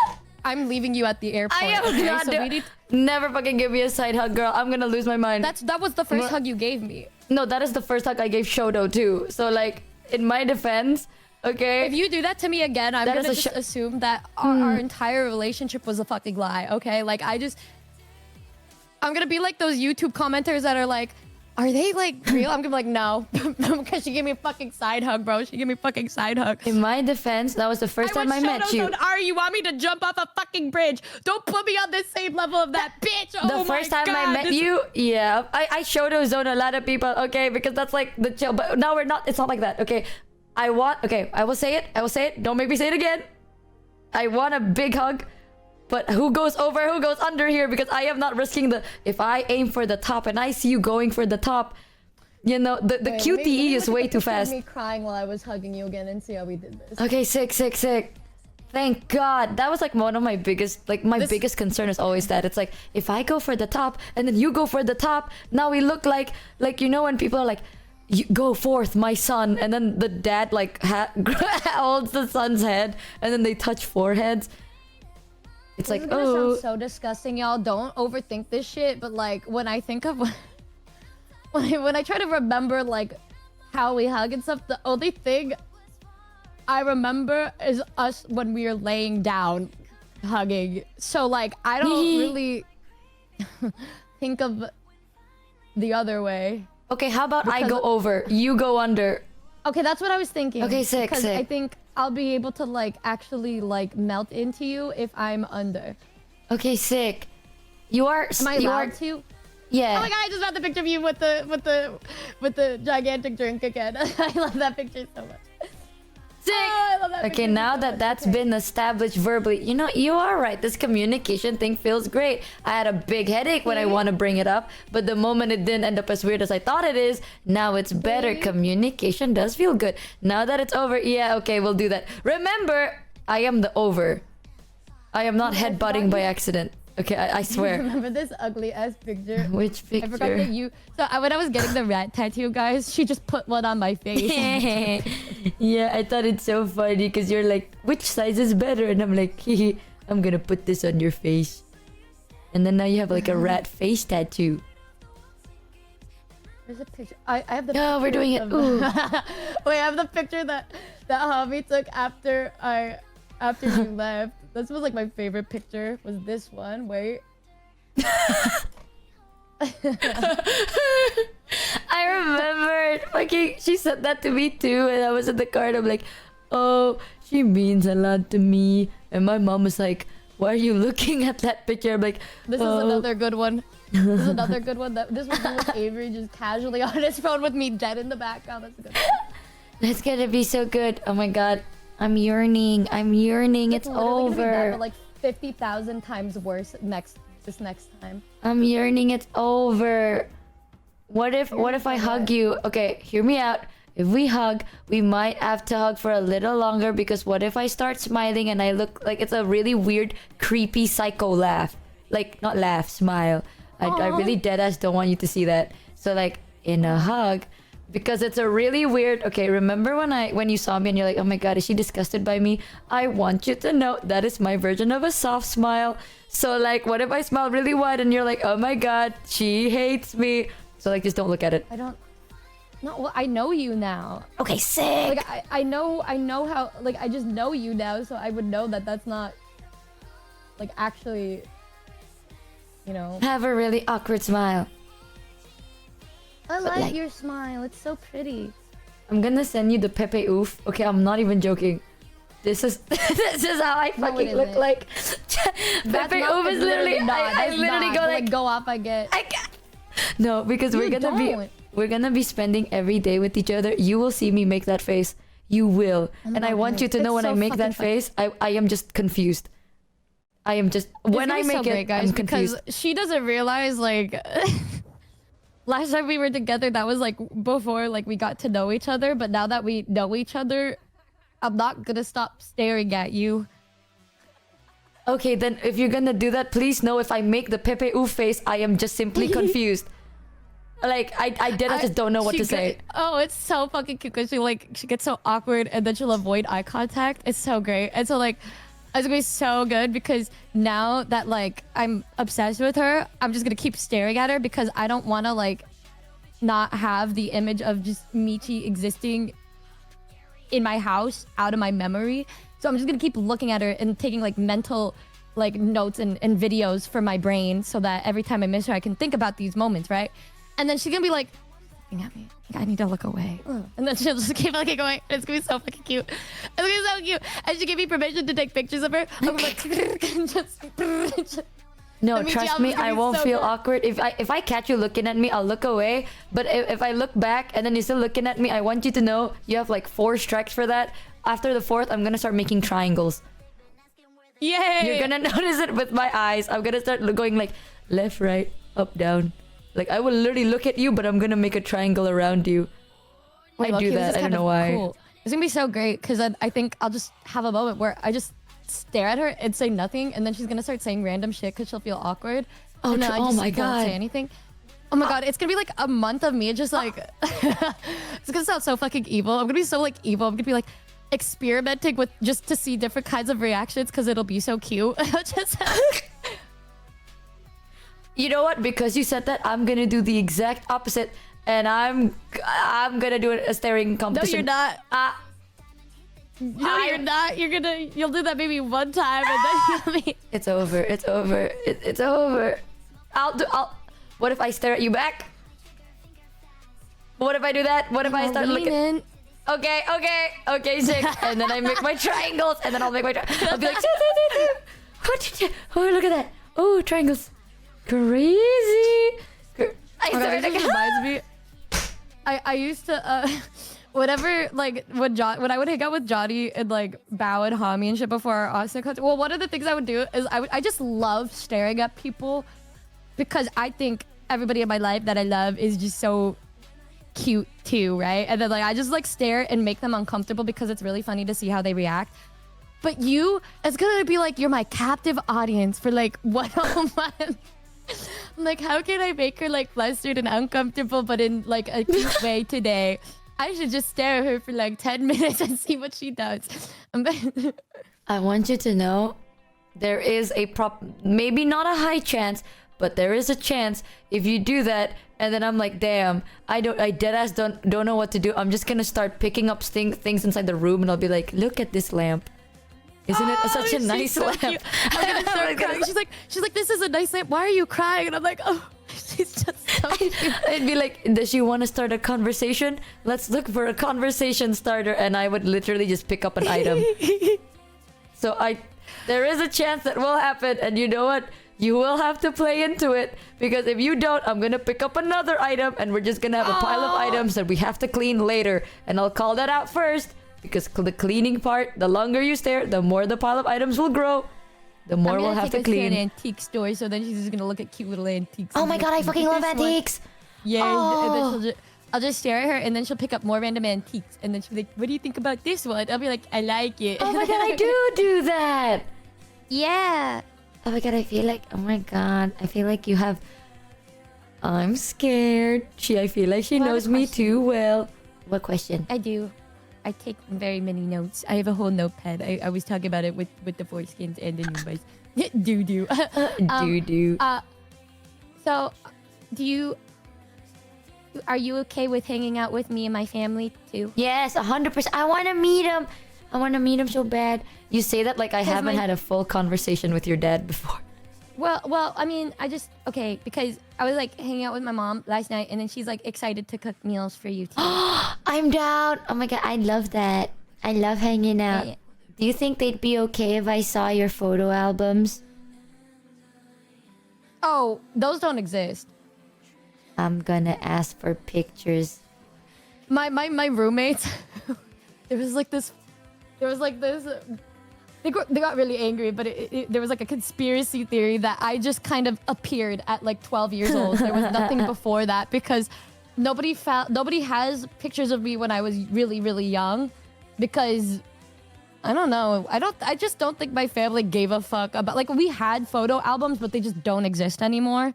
I'm leaving you at the airport. I am not never fucking give me a side hug, girl. I'm gonna lose my mind. That was the first hug you gave me. No, that is the first hug I gave Shoto too. So like, in my defense, okay. If you do that to me again, I'm gonna just assume that our entire relationship was a fucking lie. Okay, like I'm gonna be like those YouTube commenters that are like, are they like real? I'm gonna be like, no, because she gave me a fucking side hug, bro. She gave me a fucking side hug. In my defense, that was the first time I met you. You want me to jump off a fucking bridge? Don't put me on the same level of that bitch. The first time I met you, yeah, I Shoto zone a lot of people, okay, because that's like the chill. But now we're not. It's not like that, okay. I will say it. Don't make me say it again. I want a big hug. But who goes over, who goes under here? Because I am not risking if I aim for the top and I see you going for the top, you know, the QTE is way too fast. Me crying while I was hugging you again and see how we did this. Okay, sick. Thank God. That was like one of my biggest, biggest concern is always that. It's like, if I go for the top and then you go for the top, now we look like, you know, when people are like, you go forth, my son, and then the dad like holds the son's head and then they touch foreheads. It's like, oh, sounds so disgusting, y'all. Don't overthink this shit. But like, when I think of when I try to remember like how we hug and stuff, the only thing I remember is us when we were laying down hugging. So like, I don't really think of the other way. Okay, how about I go over, you go under? Okay, that's what I was thinking. Okay, sick. Because I think I'll be able to like actually like melt into you if I'm under. Okay, sick. You are. Am I allowed to? Yeah. Oh my god! I just got the picture of you with the gigantic drink again. I love that picture so much. Sick. Oh, I love that okay, now that that's been established verbally, you know, you are right. This communication thing feels great. I had a big headache when I want to bring it up, but the moment it didn't end up as weird as I thought it is, now it's better. Communication does feel good. Now that it's over, yeah, okay, we'll do that. Remember, I am the over. I am not headbutting by accident. Okay, I swear. Remember this ugly ass picture? Which picture? I forgot that you. So when I was getting the rat tattoo, guys, she just put one on my face. Yeah, I thought it's so funny because you're like, which size is better? And I'm like, I'm gonna put this on your face. And then now you have like a rat face tattoo. There's a picture. I have the. No, we're doing it. Ooh. Wait, I have the picture that Javi took after you left. This was like my favorite picture. Was this one? Wait. I remember fucking she said that to me too, and I was in the car and I'm like, oh, she means a lot to me. And my mom was like, why are you looking at that picture? I'm like, this is another good one. This is another good one. This was with Avery just casually on his phone with me dead in the background. That's a good one. That's gonna be so good. Oh my god. I'm yearning. It's over. That, but like 50,000 times worse this next time. I'm yearning. It's over. What if I hug you? Okay, hear me out. If we hug, we might have to hug for a little longer because what if I start smiling and I look like it's a really weird, creepy psycho laugh? Like, not laugh, smile. I really deadass don't want you to see that. So like in a hug. Because it's a really weird. Okay, remember when you saw me and you're like, oh my god, is she disgusted by me? I want you to know that is my version of a soft smile. So like, what if I smile really wide and you're like, oh my god, she hates me? So like, just don't look at it. I don't. No, well, I know you now. Okay, sick. Like I know how. Like I just know you now, so I would know that that's not. Like actually. You know. Have a really awkward smile. I like your smile. It's so pretty. I'm gonna send you the Pepe oof. Okay, I'm not even joking. This is how I fucking look like. Pepe oof is literally. I literally go like go off. I get. No, because we're gonna be spending every day with each other. You will see me make that face. You will, and I want you to know when I make that face, I am just confused. I am just when I make it, I'm confused. Because she doesn't realize like. Last time we were together, that was like before like we got to know each other. But now that we know each other, I'm not gonna stop staring at you. Okay, then if you're gonna do that, please know if I make the Pepe oof face, I am just simply confused. Like I just don't know what to say. Oh, it's so fucking cute because she gets so awkward and then she'll avoid eye contact. It's so great. And so like it's gonna be so good because now that like I'm obsessed with her, I'm just gonna keep staring at her because I don't want to like not have the image of just Michi existing in my house out of my memory. So I'm just gonna keep looking at her and taking like mental like notes and videos for my brain so that every time I miss her, I can think about these moments, right? And then she's gonna be like, looking at me. Like, I need to look away. And then she'll just keep looking away. It's gonna be so fucking cute. It's gonna be so cute. And she gave me permission to take pictures of her. I'm like, just no, trust me, I won't feel awkward. If I catch you looking at me, I'll look away. But if I look back and then you're still looking at me, I want you to know you have like 4 strikes for that. After the 4th, I'm gonna start making triangles. Yay! You're gonna notice it with my eyes. I'm gonna start going like left, right, up, down. Like I will literally look at you, but I'm gonna make a triangle around you. Wait, I do that. I don't know why. Cool. It's gonna be so great because I think I'll just have a moment where I just stare at her and say nothing, and then she's gonna start saying random shit because she'll feel awkward. Oh, and then I oh just my won't god! say anything. Oh my god! It's gonna be like a month of me just like. It's gonna sound so fucking evil. I'm gonna be so like evil. I'm gonna be like experimenting with just to see different kinds of reactions because it'll be so cute. Just. You know what? Because you said that, I'm gonna do the exact opposite, and I'm gonna do a staring competition. No, you're not. You're not. You'll do that maybe one time, and then you'll be. It's over. It's over. It's over. What if I stare at you back? What if I do that? What if I start looking? Okay, sick. And then I make my triangles, and then I'll make my. I'll be like, what? Oh, look at that. Oh, triangles. Crazy. I swear to God. Reminds me. I used to whatever like when I would hang out with Johnny and like Bao and Hami and shit before our Austin concert. Well, one of the things I would do is I just love staring at people because I think everybody in my life that I love is just so cute too, right? And then like I just like stare and make them uncomfortable because it's really funny to see how they react. But it's gonna be like you're my captive audience for like 1 whole month. Like, how can I make her like flustered and uncomfortable, but in like a cute way today? I should just stare at her for like 10 minutes and see what she does. I want you to know there is maybe not a high chance, but there is a chance if you do that, and then I'm like, damn, I deadass don't know what to do. I'm just gonna start picking up things inside the room, and I'll be like, look at this lamp. Isn't it such a nice so lamp? Cute. I'm gonna start crying. She's like, this is a nice lamp. Why are you crying? And I'm like, oh, she's just so cute. I'd be like, does she want to start a conversation? Let's look for a conversation starter. And I would literally just pick up an item. So there is a chance that will happen. And you know what? You will have to play into it. Because if you don't, I'm going to pick up another item. And we're just going to have a pile of items that we have to clean later. And I'll call that out first. Because the cleaning part, the longer you stare, the more the pile of items will grow. The more we'll have to clean. I'm gonna take her to an antique store, so then she's just gonna look at cute little antiques. Oh my god, I fucking love antiques! Yeah, oh. And then I'll just stare at her, and then she'll pick up more random antiques, and then she'll be like, "What do you think about this one?" I'll be like, "I like it." Oh my god, I do that! Yeah. Oh my god, I feel like you have... I'm scared. I feel like she knows me too well. What question? I do. I take very many notes. I have a whole notepad. I was talking about it with the foreskins and the Numas. Do. Do. So, are you okay with hanging out with me and my family too? Yes, 100%. I want to meet him. I want to meet him so bad. You say that like I haven't had a full conversation with your dad before. Well, I mean, because I was like hanging out with my mom last night, and then she's like excited to cook meals for you too. I'm down. Oh my god, I love that. I love hanging out. Hey. Do you think they'd be okay if I saw your photo albums? Oh, those don't exist. I'm gonna ask for pictures. My roommates, there was like this. They got really angry, but there was like a conspiracy theory that I just kind of appeared at like 12 years old. There was nothing before that because nobody has pictures of me when I was really, really young because I don't know. I just don't think my family gave a fuck about, like, we had photo albums, but they just don't exist anymore.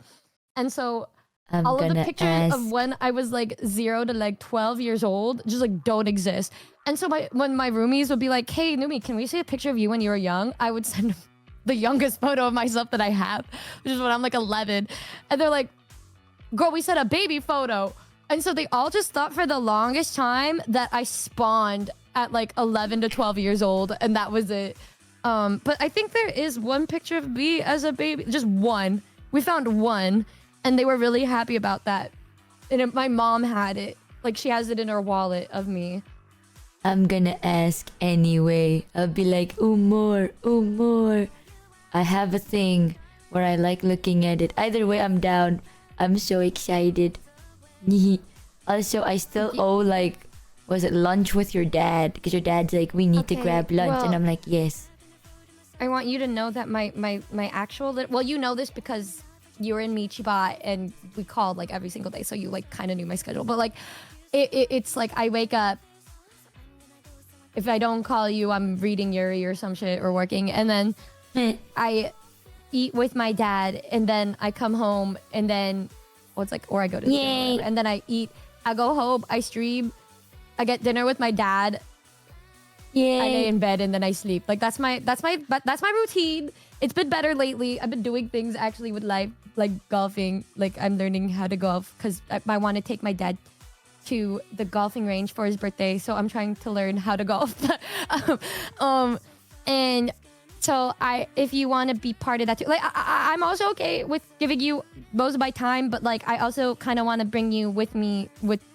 And so all of the pictures of when I was like 0 to like 12 years old just like don't exist. And so when my roomies would be like, hey, Numi, can we see a picture of you when you were young? I would send them the youngest photo of myself that I have, which is when I'm like 11. And they're like, girl, we said a baby photo. And so they all just thought for the longest time that I spawned at like 11 to 12 years old, and that was it. But I think there is one picture of me as a baby, just one. We found one, and they were really happy about that. And my mom had it. Like, she has it in her wallet of me. I'm gonna ask anyway. I'll be like, oh more, oh more. I have a thing where I like looking at it. Either way, I'm down. I'm so excited. Also, I still owe like, was it lunch with your dad? Because your dad's like, we need to grab lunch. And I'm like, yes. I want you to know that my actual... Well, you know this because you were in Michiba and we called like every single day. So you like kind of knew my schedule. But like, it's like I wake up. If I don't call you, I'm reading Yuri or some shit or working. And then I eat with my dad. And then I come home and then... Well, it's like, or I go to the gym, and then I eat. I go home, I stream, I get dinner with my dad. I lay in bed and then I sleep. Like that's my routine. It's been better lately. I've been doing things actually with life, like golfing. Like I'm learning how to golf because I want to take my dad to the golfing range for his birthday. So I'm trying to learn how to golf. And so if you want to be part of that too, like I'm also okay with giving you most of my time, but like I also kind of want to bring you with me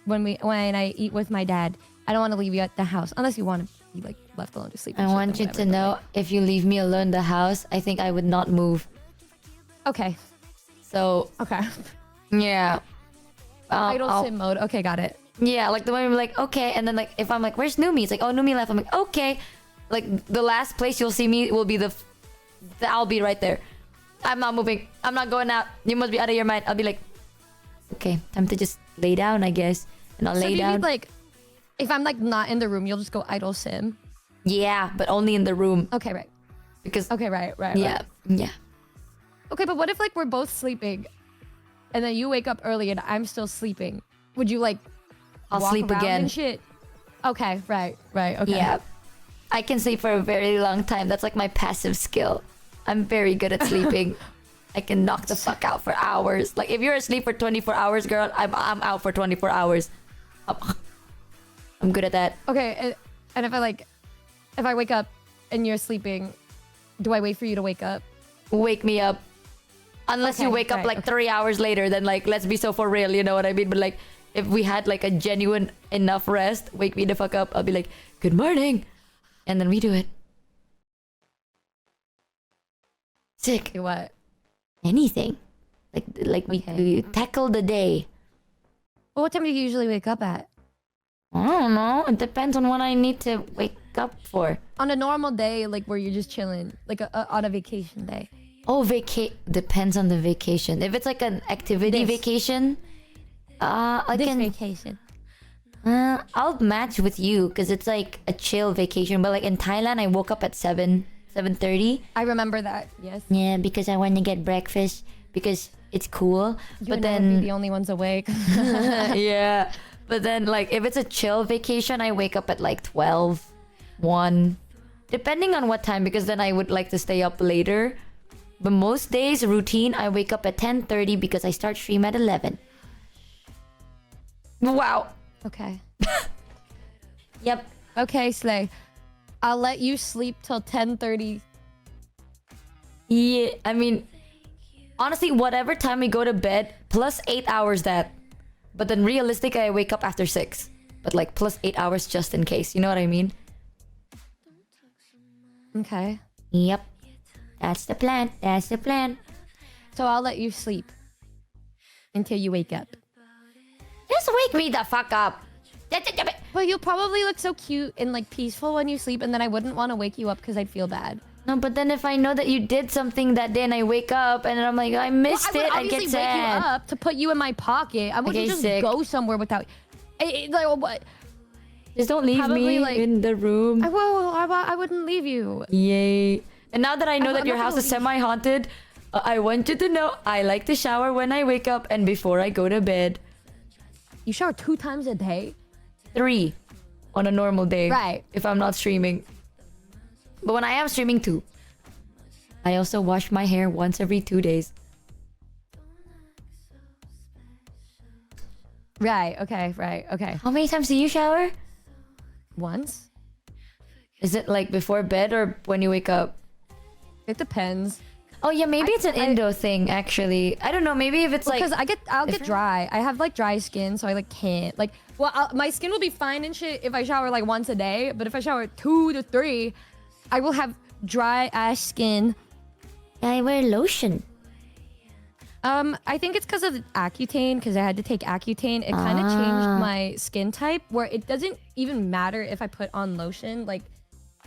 when I eat with my dad. I don't want to leave you at the house unless you want to be like left alone to sleep. I want you to know, if you leave me alone in the house, I think I would not move. Okay. So okay. Yeah. Idle sim mode. Okay, got it. Yeah, like the way I'm like, okay, and then like if I'm like, where's Numi? It's like, oh, Numi left. I'm like, okay. Like the last place you'll see me will be I'll be right there. I'm not moving. I'm not going out. You must be out of your mind. I'll be like, okay, time to just lay down, I guess. And I'll lay down. Like, if I'm like not in the room, you'll just go idle sim. Yeah, but only in the room. Okay, right. Because right. Yeah, yeah. Okay, but what if like we're both sleeping, and then you wake up early and I'm still sleeping? Would you like? I'll walk sleep around again. And shit. Okay, right. Okay. Yeah. I can sleep for a very long time. That's like my passive skill. I'm very good at sleeping. I can knock the fuck out for hours. Like if you're asleep for 24 hours, girl, I'm out for 24 hours. I'm good at that. Okay, and if I wake up and you're sleeping, do I wait for you to wake up? Wake me up. Unless you wake up like 3 hours later, then like let's be so for real, you know what I mean? But like if we had like a genuine enough rest, wake me the fuck up. I'll be like, good morning. And then we do it. Sick. Do what? Anything. Like we tackle the day. Well, what time do you usually wake up at? I don't know. It depends on what I need to wake up for. On a normal day, like where you're just chilling, like on a vacation day. Oh, depends on the vacation. If it's like an activity vacation, vacation. I'll match with you because it's like a chill vacation. But like in Thailand, I woke up at 7:30. I remember that. Yes. Yeah, because I want to get breakfast because it's cool. But then be the only ones awake. Yeah. But then like if it's a chill vacation, I wake up at like 12, 1, depending on what time, because then I would like to stay up later. But most days routine, I wake up at 10:30 because I start stream at 11. Wow. Okay. Yep. Okay, Slay. I'll let you sleep till 10:30. Yeah, I mean, honestly, whatever time we go to bed, plus 8 hours that. But then realistically, I wake up after 6. But like plus 8 hours just in case. You know what I mean? Okay. Yep. That's the plan. That's the plan. So I'll let you sleep until you wake up. Just wake me the fuck up. Well, you'll probably look so cute and like peaceful when you sleep, and then I wouldn't want to wake you up because I'd feel bad. No, but then if I know that you did something that day and I wake up and I'm like, I missed it, I get sad. I would obviously wake you up to put you in my pocket. I wouldn't just go somewhere without... Like, what? Just don't leave Probably, me like- in the room. I wouldn't leave you. Yay. And now that I know I'm that your not house gonna is semi-haunted, I want you to know I like to shower when I wake up and before I go to bed. You shower 2 times a day? 3 on a normal day. Right. If I'm not streaming. But when I am streaming too. I also wash my hair once every 2 days. Right, okay. How many times do you shower? Once? Is it like before bed or when you wake up? It depends. Oh yeah, maybe it's an Indo thing actually. I don't know, maybe if it's Because like... I'll get different? dry. I have like dry skin, so I like can't. Like, well, my skin will be fine and shit if I shower like once a day. But if I shower 2 to 3, I will have dry ass skin. I wear lotion. I think it's because of Accutane, because I had to take Accutane. It kind of changed my skin type, where it doesn't even matter if I put on lotion. Like,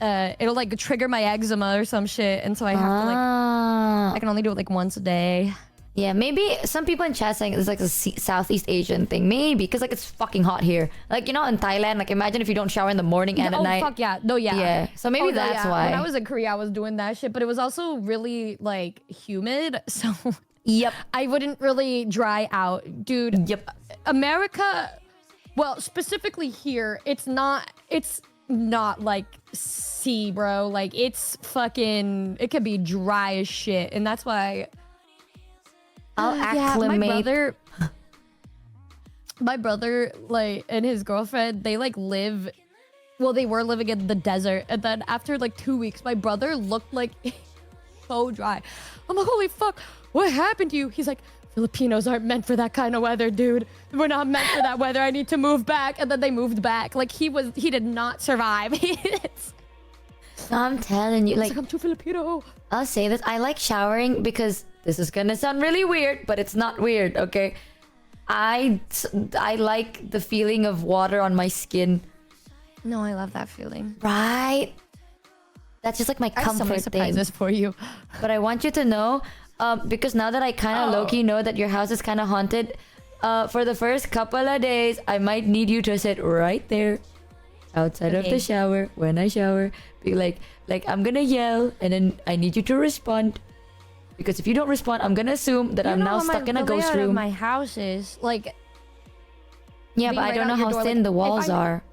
it'll like trigger my eczema or some shit, and so I have to like, I can only do it like once a day. Yeah, maybe some people in chat saying it's like a Southeast Asian thing. Maybe, because like it's fucking hot here. Like, you know, in Thailand, like imagine if you don't shower in the morning and at night. Oh, fuck yeah. No, yeah. Yeah, so maybe Oh, no, that's yeah. why. When I was in Korea, I was doing that shit, but it was also really like humid, so... Yep. I wouldn't really dry out. Dude, Yep. America, well, specifically here, it's not like sea, bro. Like, it's fucking, it could be dry as shit. And that's why I'll yeah, acclimate. my brother, like, and his girlfriend, they like live, well, they were living in the desert. And then after like 2 weeks, my brother looked like so dry. I'm like, holy fuck, what happened to you? He's like, Filipinos aren't meant for that kind of weather, dude. We're not meant for that weather. I need to move back. And then they moved back. Like, he did not survive. I'm telling you, like, I'm too Filipino. I'll say this. I like showering because this is gonna sound really weird, but it's not weird, okay? I like the feeling of water on my skin. No, I love that feeling. Right? That's just like my I have so many comfort thing. surprises for you. But I want you to know, because now that I kind of low-key know that your house is kind of haunted, for the first couple of days, I might need you to sit right there outside of the shower when I shower. Be like I'm gonna yell, and then I need you to respond. Because if you don't respond, I'm gonna assume that I'm now stuck in a ghost room. My house is like, Yeah, but I don't know how thin the walls are.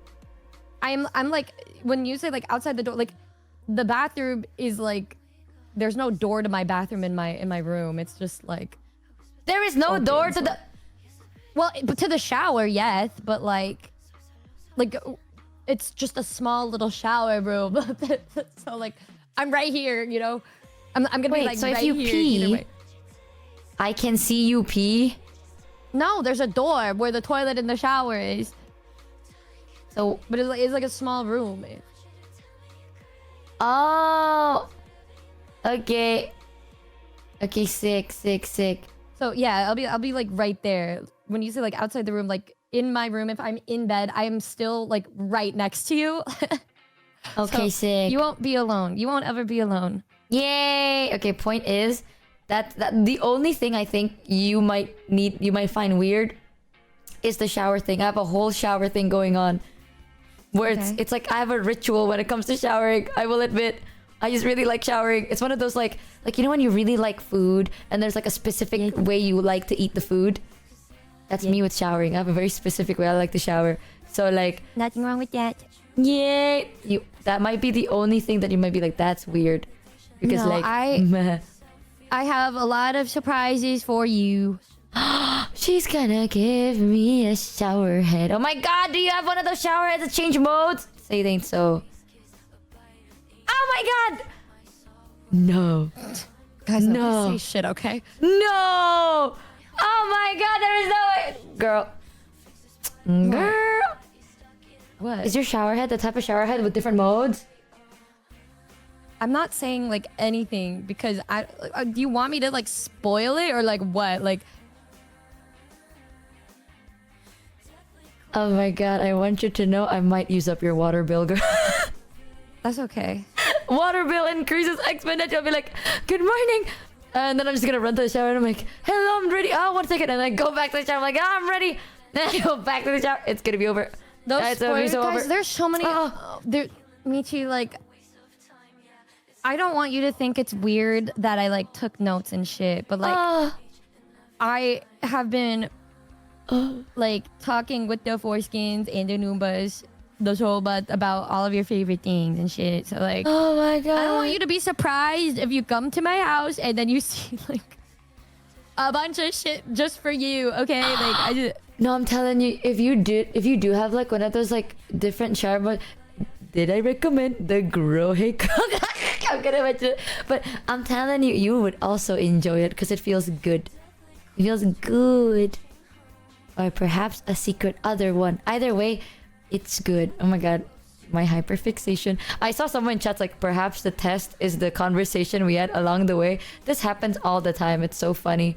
I'm like, when you say like outside the door, like the bathroom is like, there's no door to my bathroom in my room. It's just like, There is no door to the... well, but to the shower, yes, but like it's just a small little shower room. So like, I'm right here, you know. I'm gonna be like, so right if you here either pee, way. I can see you pee. No, there's a door where the toilet and the shower is. So, But it's like a small room. oh, okay, sick. So yeah, I'll be like right there. When you say like outside the room, like in my room, if I'm in bed, I am still like right next to you. Okay, So sick. you won't be alone. You won't ever be alone. Yay! Okay, point is that the only thing I think you might find weird is the shower thing. I have a whole shower thing going on where it's like I have a ritual when it comes to showering. I will admit, I just really like showering. It's one of those like you know when you really like food and there's like a specific way you like to eat the food. That's me with showering. I have a very specific way I like to shower. So like, Nothing wrong with that. yay! That might be the only thing that you might be like, that's weird. Because No, like, I have a lot of surprises for you. she's gonna give me a shower head. Oh my god, do you have one of those shower heads that change modes? Say it ain't so. Oh my god! No. Guys, No. say shit, okay? No! Oh my god, there is no way! Girl. Girl! What? Is your shower head the type of shower head with different modes? I'm not saying like anything because do you want me to like spoil it or like what? Like, Oh my god, I want you to know I might use up your water bill, girl. that's okay. Water bill increases exponentially. I'll be like, good morning. And then I'm just gonna run to the shower and I'm like, hello, I'm ready. Oh, 1 second. And then I go back to the shower. I'm like, oh, I'm ready. Then I go back to the shower. It's gonna be over. Those Alright, so spoilers, guys, over. there's so many. There, Michi, like, I don't want you to think it's weird that I like took notes and shit, but like, I have been like talking with the foreskins and the Noombas, the Sobat, about all of your favorite things and shit. So like, Oh my god. I don't want you to be surprised if you come to my house and then you see like a bunch of shit just for you. Okay, like I just. No, I'm telling you, if you do have like one of those like different shower, did I recommend the Grow Hey Cook? I'm gonna mention it, but I'm telling you, you would also enjoy it because it feels good. It feels good, or perhaps a secret other one. Either way, it's good. Oh my god, my hyperfixation. I saw someone in chat's like, perhaps the test is the conversation we had along the way. This happens all the time. It's so funny.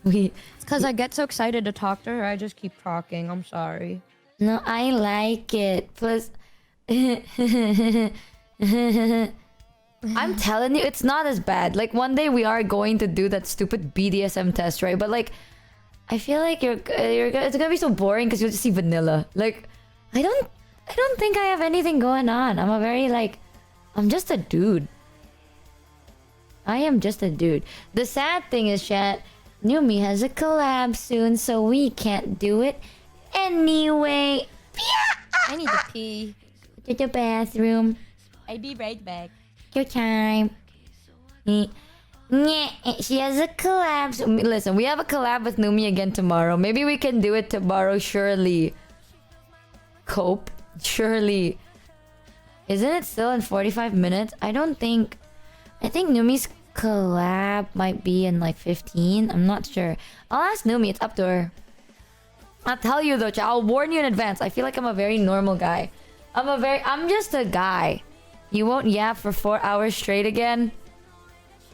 It's because I get so excited to talk to her, I just keep talking. I'm sorry. No, I like it. Plus, I'm telling you, it's not as bad. Like, one day we are going to do that stupid BDSM test, right? But like, I feel like it's gonna be so boring because you'll just see vanilla. Like, I don't think I have anything going on. I'm just a dude. I am just a dude. The sad thing is, chat, Numi has a collab soon, so we can't do it anyway. I need to pee. To the bathroom. I'll be right back. Your time. She has a collab. So, listen, we have a collab with Numi again tomorrow. Maybe we can do it tomorrow, surely. Cope? Surely. Isn't it still in 45 minutes? I think Numi's collab might be in like 15. I'm not sure. I'll ask Numi. It's up to her. I'll tell you though, I'll warn you in advance. I feel like I'm a very normal guy. I'm just a guy. You won't yap for 4 hours straight again.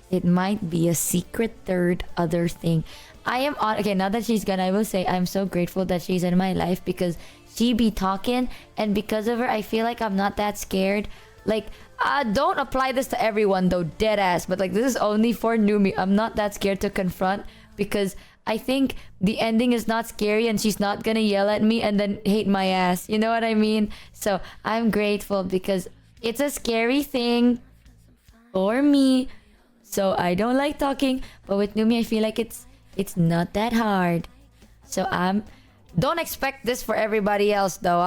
It might be a secret third other thing. I am on. Okay, now that she's gone, I will say I'm so grateful that she's in my life because she be talking, and because of her, I feel like I'm not that scared. Like, don't apply this to everyone though, dead ass. But like, this is only for Numi. I'm not that scared to confront because I think the ending is not scary and she's not gonna yell at me and then hate my ass. You know what I mean? So I'm grateful because it's a scary thing for me. So I don't like talking, but with Numi I feel like it's not that hard. So don't expect this for everybody else though.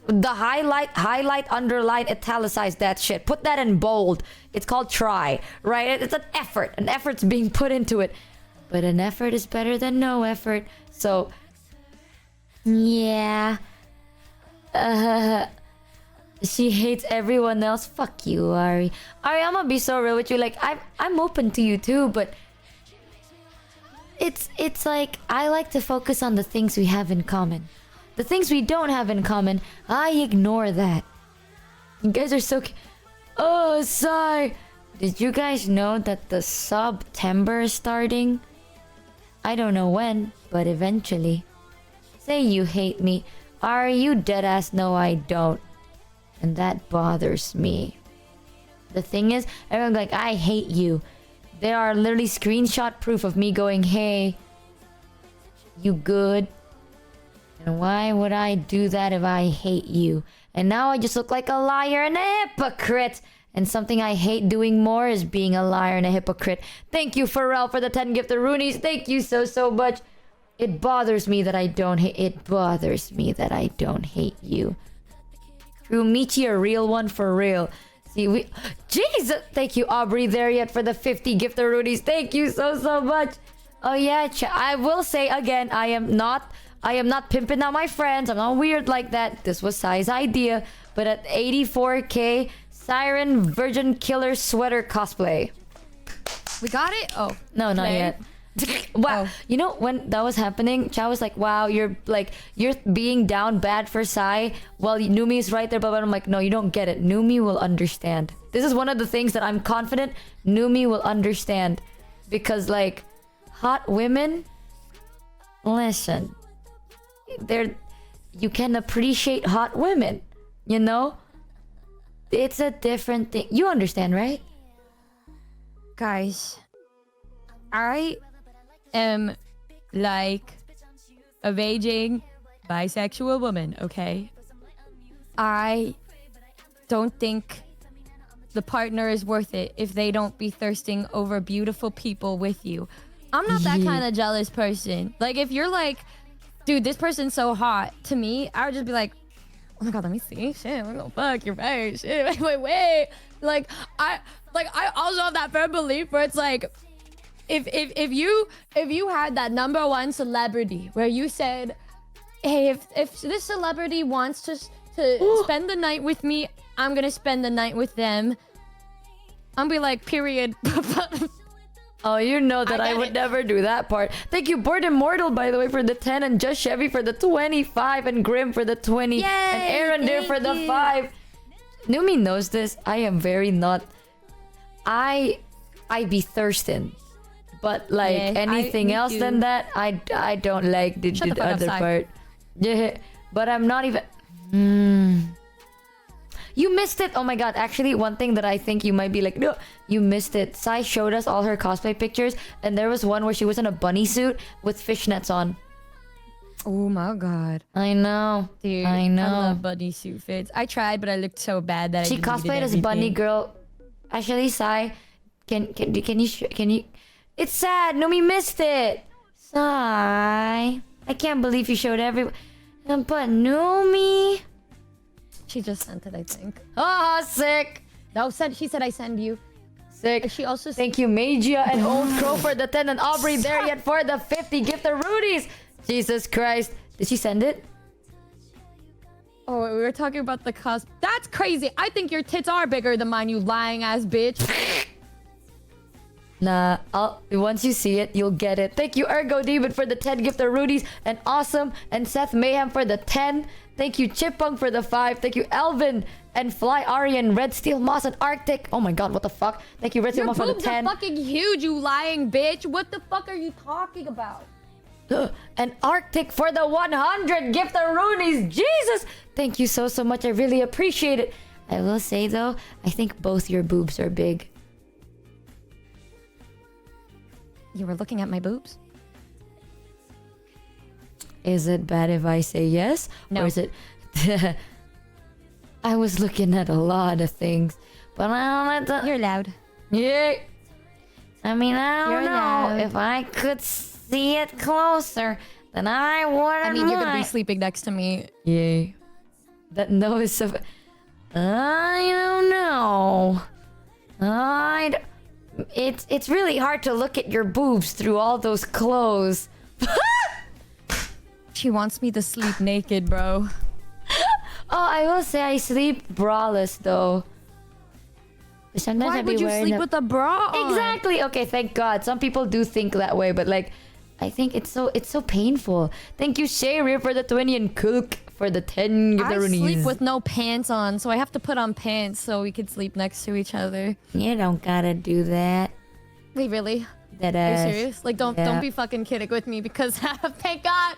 The highlight, underline, italicize that shit. Put that in bold. It's called try, right? It's an effort. An effort's being put into it. But an effort is better than no effort. So, yeah. She hates everyone else. Fuck you, Ari. Ari, I'm gonna be so real with you. Like, I'm open to you too, but it's like I like to focus on the things we have in common. The things we don't have in common, I ignore that. You guys are so... Oh, sigh. Did you guys know that the September is starting? I don't know when, but eventually. Say you hate me. Are you deadass? No, I don't. And that bothers me. The thing is, everyone's like, I hate you. There are literally screenshot proof of me going, hey, you good? And why would I do that if I hate you? And now I just look like a liar and a hypocrite. And something I hate doing more is being a liar and a hypocrite. Thank you, Pharrell, for the 10 gifted Roonies. Thank you so much. It bothers me that I don't hate... It bothers me that I don't hate you. True, Michi, a real one for real. See, we... Jesus! Thank you, Aubrey, there yet for the 50 gifted Roonies. Thank you so much. Oh, yeah, I will say again, I am not pimping out my friends. I'm not weird like that. This was Sai's idea. But at 84k, Siren Virgin Killer Sweater cosplay. We got it? Oh. No, not yet. Wow. Oh. You know, when that was happening, Cha was like, wow, you're being down bad for Sai while Numi's right there. But I'm like, no, you don't get it. Numi will understand. This is one of the things that I'm confident Numi will understand. Because, like, hot women... Listen... You can appreciate hot women, you know? It's a different thing. You understand, right? Guys, I am like a raging bisexual woman, okay? I don't think the partner is worth it if they don't be thirsting over beautiful people with you. I'm not that kind of jealous person. Like, if you're like, dude, this person's so hot, to me, I would just be like, oh my god, let me see. Shit, we're gonna fuck. You're right. Shit, wait. Like I also have that firm belief where it's like, if you had that number one celebrity where you said, hey, if this celebrity wants to spend the night with me, I'm gonna spend the night with them. I'm be like, period. Oh, you know that I would never do that part. Thank you, Bored Immortal, by the way, for the 10, and Just Chevy for the 25, and Grim for the 20, Yay, and Aaron there for the 5. Numi knows this. I am very not. I be thirsting, but like anything else than that, I don't like the other part. Yeah, but I'm not even. You missed it. Oh my god. Actually, one thing that I think you might be like, no, you missed it. Sai showed us all her cosplay pictures, and there was one where she was in a bunny suit with fishnets on. Oh my god. I know. Dude, I know. I love bunny suit fits. I tried, but I looked so bad that she I deleted cosplayed as everything. Bunny Girl. Actually, Sai, can you? It's sad. Numi missed it. Sai, I can't believe you showed everyone. But Numi. She just sent it, I think. Oh, sick. No, she said I send you. Sick. She also Thank you, Magia and Old Crow for the 10, and Aubrey there yet for the 50. Gift the Rudies. Jesus Christ. Did she send it? Oh, we were talking about the cosp. That's crazy. I think your tits are bigger than mine, you lying ass bitch. Nah, once you see it, you'll get it. Thank you, Ergo David, for the 10 gift of Rudies, and Awesome, and Seth Mayhem for the 10. Thank you, Chipunk, for the 5. Thank you, Elvin, and Fly Aryan, Red Steel Moss, and Arctic. Oh my god, what the fuck? Thank you, Red Steel Moss, for the 10. Your boobs are fucking huge, you lying bitch. What the fuck are you talking about? And Arctic for the 100 gift of Rudies. Jesus! Thank you so much. I really appreciate it. I will say, though, I think both your boobs are big. You were looking at my boobs? Is it bad if I say yes? No. Or is it... I was looking at a lot of things, but I don't know. You're loud. Yeah. I mean, I don't You're know. loud. If I could see it closer, then I wouldn't I mean, you're gonna be mind. sleeping next to me. Yay. That no is so... I don't know. It's really hard to look at your boobs through all those clothes. She wants me to sleep naked, bro. Oh, I will say I sleep braless though. Sometimes Why I'd be would you wearing sleep a... with a bra on? Exactly. Okay, thank God. Some people do think that way, but like, I think it's so painful. Thank you, Sherry, for the 20, and Cook for the 10. I sleep with no pants on, so I have to put on pants so we could sleep next to each other. You don't gotta do that. Wait, really? That Are you ass. serious? Like, don't be fucking kidding with me because thank God,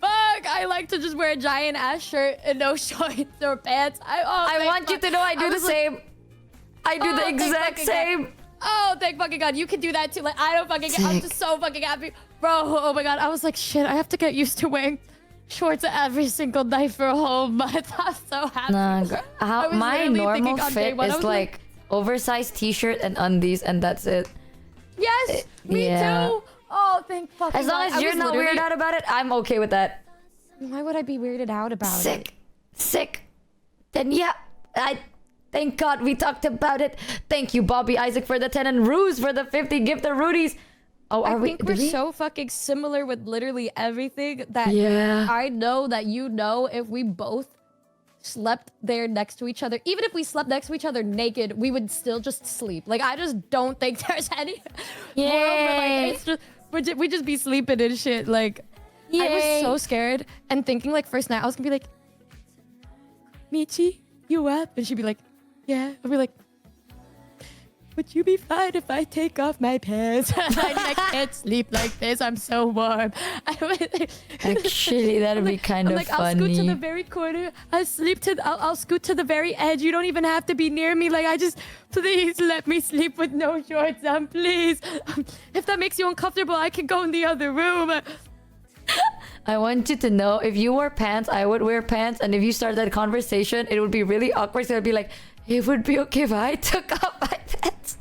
fuck. I like to just wear a giant ass shirt and no shorts or pants. I want you to know I do the same. I do the exact same. Oh, thank fucking God. You can do that too. Like, I don't fucking get... I'm just so fucking happy. Bro, oh my God. I was like, shit, I have to get used to wearing shorts every single night for a whole month. I'm so happy. Nah, my normal fit is like oversized t-shirt and undies, and that's it. Yes, me too. Oh, thank fucking God. As long as you're not weirded out about it, I'm okay with that. Why would I be weirded out about it? Sick. Then yeah, thank God we talked about it. Thank you, Bobby Isaac, for the 10, and Ruse for the 50. Gift the Rudies. Oh, I think we're so fucking similar with literally everything that I know that you know if we both slept there next to each other, even if we slept next to each other naked, we would still just sleep. Like, I just don't think there's any world where, like, it's just, we just be sleeping and shit. Like, I was so scared and thinking, like, first night I was gonna be like, Michi, you up? And she'd be like, yeah. I'd be like, would you be fine if I take off my pants? I can't sleep like this. I'm so warm. Actually, that'd be kind of funny. I'll scoot to the very corner. I'll scoot to the very edge. You don't even have to be near me. Like, please let me sleep with no shorts on, please. If that makes you uncomfortable, I can go in the other room. I want you to know if you wear pants, I would wear pants, and if you start that conversation, it would be really awkward. So I'd be like, it would be okay if I took off my pants.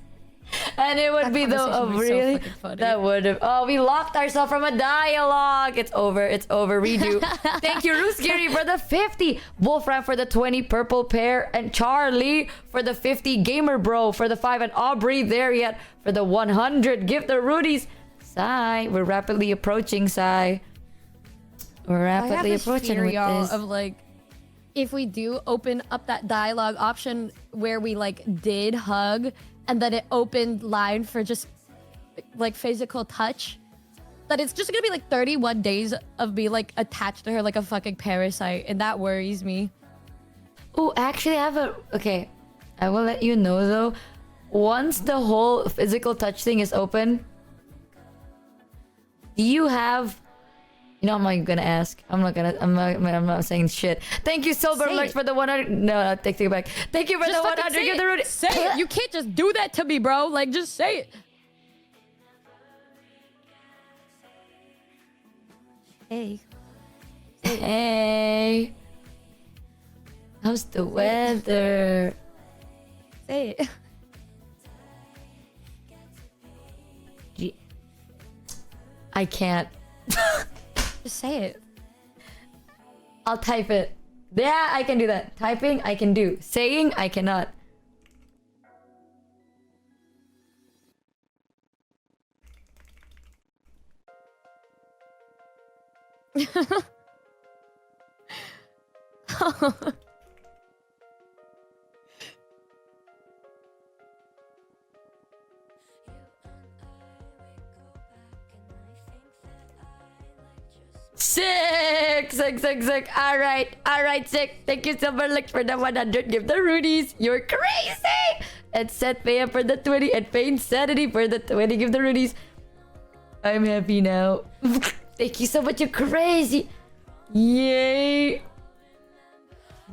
And it would That be the conversation was so really fucking funny. that would have. Oh, we locked ourselves from a dialogue. It's over. It's over. Redo. Thank you, Ruskiri, for the 50. Wolfram for the 20. Purple Pear and Charlie for the 50. Gamer Bro for the 5 and Aubrey there yet for the 100. Give the Rudies. Sai, we're rapidly approaching. Sai, we're rapidly approaching fear, with y'all, this. of like, if we do open up that dialogue option where we like did hug and then it opened line for just like physical touch, that it's just gonna be like 31 days of me like attached to her like a fucking parasite, and that worries me. Oh, actually, I have a. Okay, I will let you know though. Once the whole physical touch thing is open, do you have? You know, I'm not gonna ask. I'm not saying shit. Thank you, Silver Say Lurks, it. for the 100. No, take it back. Thank you for Just the fucking 100. say Give the it. Rudy. Say it. You can't just do that to me, bro. Like, just say it. Hey. Hey, how's the weather? Say it. I can't. Just say it. I'll type it. Yeah, I can do that. Typing, I can do. Saying, I cannot. Sick! Alright, sick. Thank you, Silverlick, for the 100. Give the Rudies. You're crazy! And Seth Paya for the 20. And Pain Sanity for the 20. Give the Rudies. I'm happy now. Thank you so much, you're crazy. Yay!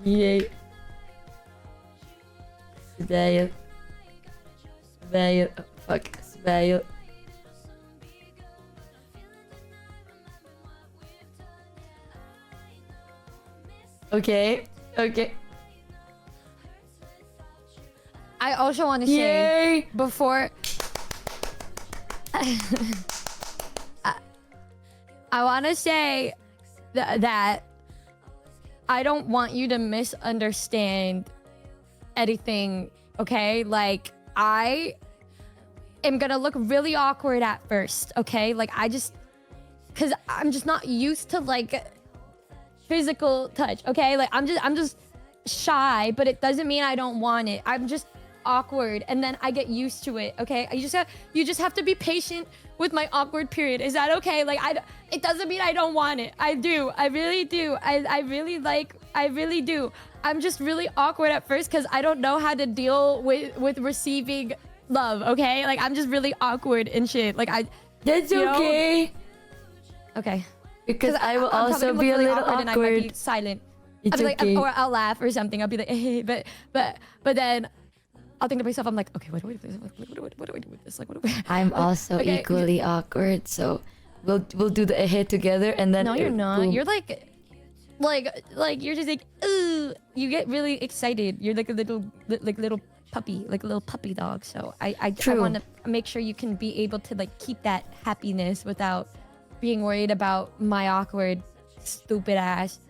Yay. Svail. Svail. Oh, fuck. Svail. Okay. Okay. I also want to say Yay! before I want to say that I don't want you to misunderstand anything, okay? Like, I am gonna look really awkward at first, okay? Like, because I'm just not used to like physical touch, okay? Like, I'm just shy, but it doesn't mean I don't want it. I'm just awkward, and then I get used to it, okay? You just have to be patient with my awkward period. Is that okay? Like, it doesn't mean I don't want it. I do. I really do. I really do. I'm just really awkward at first because I don't know how to deal with receiving love, okay? Like, I'm just really awkward and shit. Like, That's you know? okay. Okay. Because I will I'm also probably be a really little and I might be awkward. silent. It's I'll be like, okay. or I'll laugh or something. I'll be like, hey, but then I'll think to myself, I'm like, okay, what do I do with this? Like, what do we? I'm also Okay. equally awkward, so we'll do the hit together, and then No, you're not. boom. You're like you're just like, ooh. You get really excited. You're like a little puppy, like a little puppy dog. So I True. want to make sure you can be able to like keep that happiness without being worried about my awkward, stupid ass.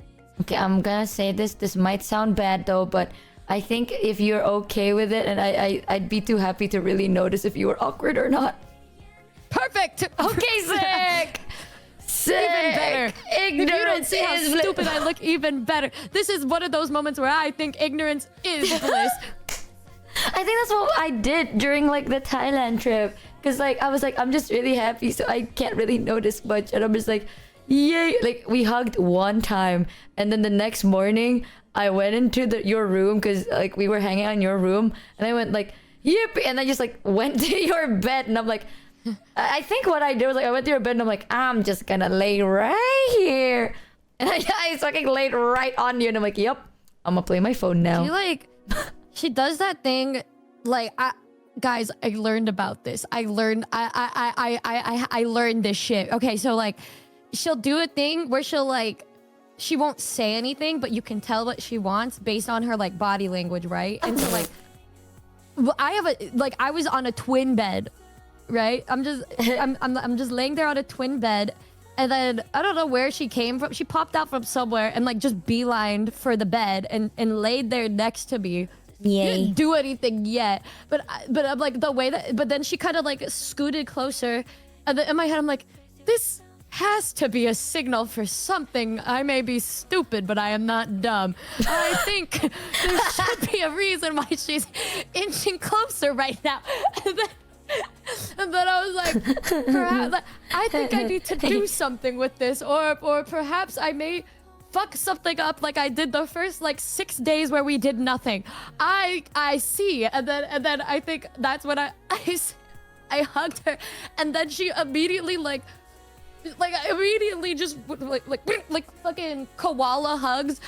Okay, I'm gonna say this. This might sound bad though, but I think if you're okay with it, and I'd be too happy to really notice if you were awkward or not. Perfect. Okay, sick. Sick. Even better. Ignorance If you don't see how is bliss. stupid I look, even better. This is one of those moments where I think ignorance is bliss. I think that's what I did during like the Thailand trip, because like I was like, I'm just really happy, so I can't really notice much, and I'm just like, yay! Like, we hugged one time, and then the next morning I went into your room, because like we were hanging out in your room, and I went like, yip, and I just like went to your bed, and I'm like, I think what I did was like I went to your bed and I'm like, I'm just gonna lay right here, and I fucking laid right on you, and I'm like, yep, I'm gonna play my phone now. She like, she does that thing, like, guys, I learned about this. I learned this shit. Okay, so like, she'll do a thing where she'll like, she won't say anything, but you can tell what she wants based on her like body language, right? And so like, I was on a twin bed, right? I'm just laying there on a twin bed, and then I don't know where she came from. She popped out from somewhere and like just beelined for the bed and laid there next to me. Yay. Didn't do anything yet, but I'm like the way that. But then she kind of like scooted closer, and then in my head I'm like, this has to be a signal for something. I may be stupid, but I am not dumb. I think there should be a reason why she's inching closer right now. And then I was like, perhaps I think I need to do something with this, or perhaps I may fuck something up like I did the first like 6 days where we did nothing. I see, and then I think that's when I hugged her, and then she immediately like immediately just like fucking koala hugs,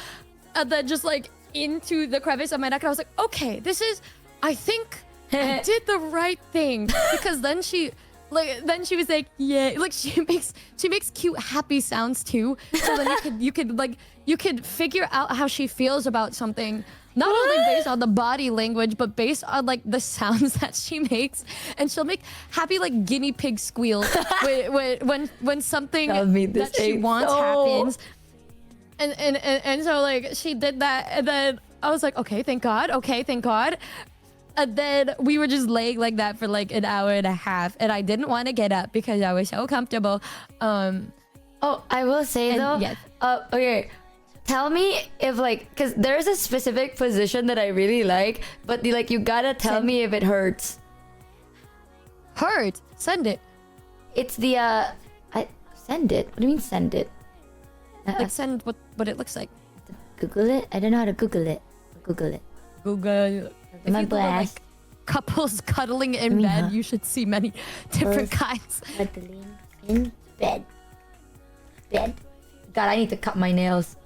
and then just like into the crevice of my neck, and I was like, okay, this is, I think I did the right thing, because then she was like, yeah, like she makes cute happy sounds too, so then you could figure out how she feels about something, not only based on the body language but based on like the sounds that she makes. And she'll make happy like guinea pig squeals when something that she wants happens. And so like she did that, and then I was like, okay, thank God. And then we were just laying like that for like an hour and a half, and I didn't want to get up because I was so comfortable. Oh, I will say though. Yes. Okay. Tell me if like, cause there's a specific position that I really like, but you gotta tell me if it hurts. Hurt? Send it. It's the send it. What do you mean send it? Like send what it looks like. Google it. I don't know how to Google it. Google it. Google. If My you Google, blast. like, couples cuddling in bed, you should see many different kinds. Cuddling in bed. God, I need to cut my nails.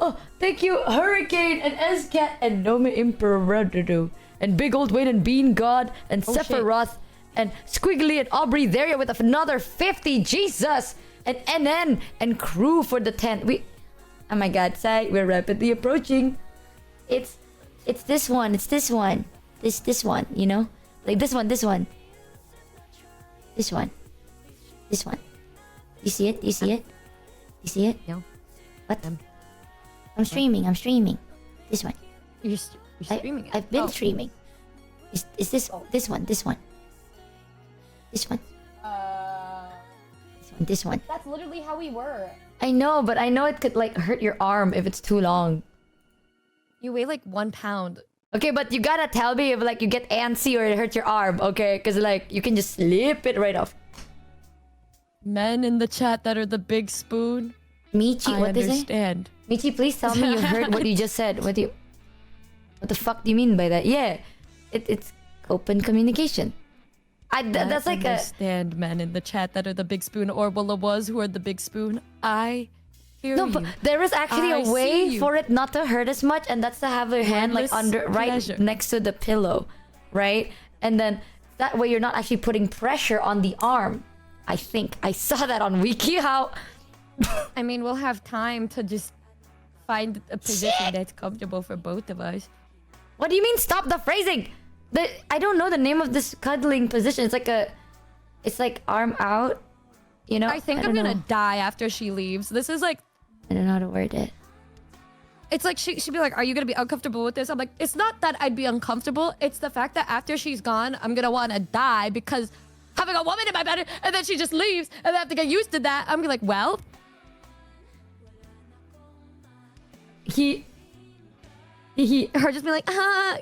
Oh, thank you, Hurricane and Escat and Nome Imperator and Big Old Wayne and Bean God and Sephiroth and Squiggly and Aubrey there with another 50. Jesus, and NN and crew for the 10. Oh my God, Sai, we're rapidly approaching. It's this one. It's this one. This one. You know, like this one. This one. You see it? You see it? You see it? No. What? I'm streaming. This one. You're streaming it? I've been streaming. Is this this one? This one. This one. That's literally how we were. I know, but I know it could like hurt your arm if it's too long. You weigh like 1 pound. Okay, but you gotta tell me if like you get antsy or it hurts your arm, okay? Because like you can just slip it right off. Men in the chat that are the big spoon. Michi, I what they say? understand. Michi, please tell me you heard what you just said. What the fuck do you mean by that? Yeah, it's open communication. That's like understand men in the chat that are the big spoon, or was who are the big spoon. I hear no, you. but there is actually I a way for it not to hurt as much, and that's to have your hand like under right next to the pillow, right? And then that way you're not actually putting pressure on the arm. I think I saw that on WikiHow. I mean, we'll have time to just find a position that's comfortable for both of us. What do you mean? Stop the phrasing. I don't know the name of this cuddling position. It's like arm out. You know. I think I'm gonna die after she leaves. This is like, I don't know how to word it. it's like she'd be like, "Are you gonna be uncomfortable with this?" I'm like, it's not that I'd be uncomfortable. It's the fact that after she's gone, I'm gonna want to die because having a woman in my bed and then she just leaves and I have to get used to that. I'm gonna be like, well. Her just be like,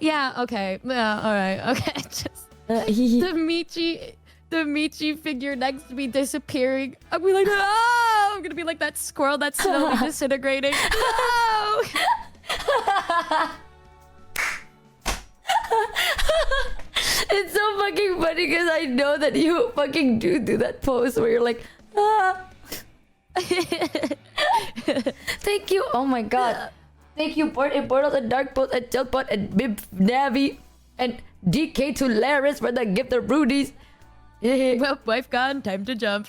yeah, okay, yeah, all right, okay. Just the Michi figure next to me disappearing. I'm gonna be like, no! I'm gonna be like that squirrel that's slowly disintegrating. No! It's so fucking funny because I know that you fucking do that pose where you're like, ah. Thank you. Oh my God. Thank you, Portal and Dark Bolt and Tiltbot and Bib Navi and DK to Laris for the gift of Rudies. Well, wife gone, time to jump.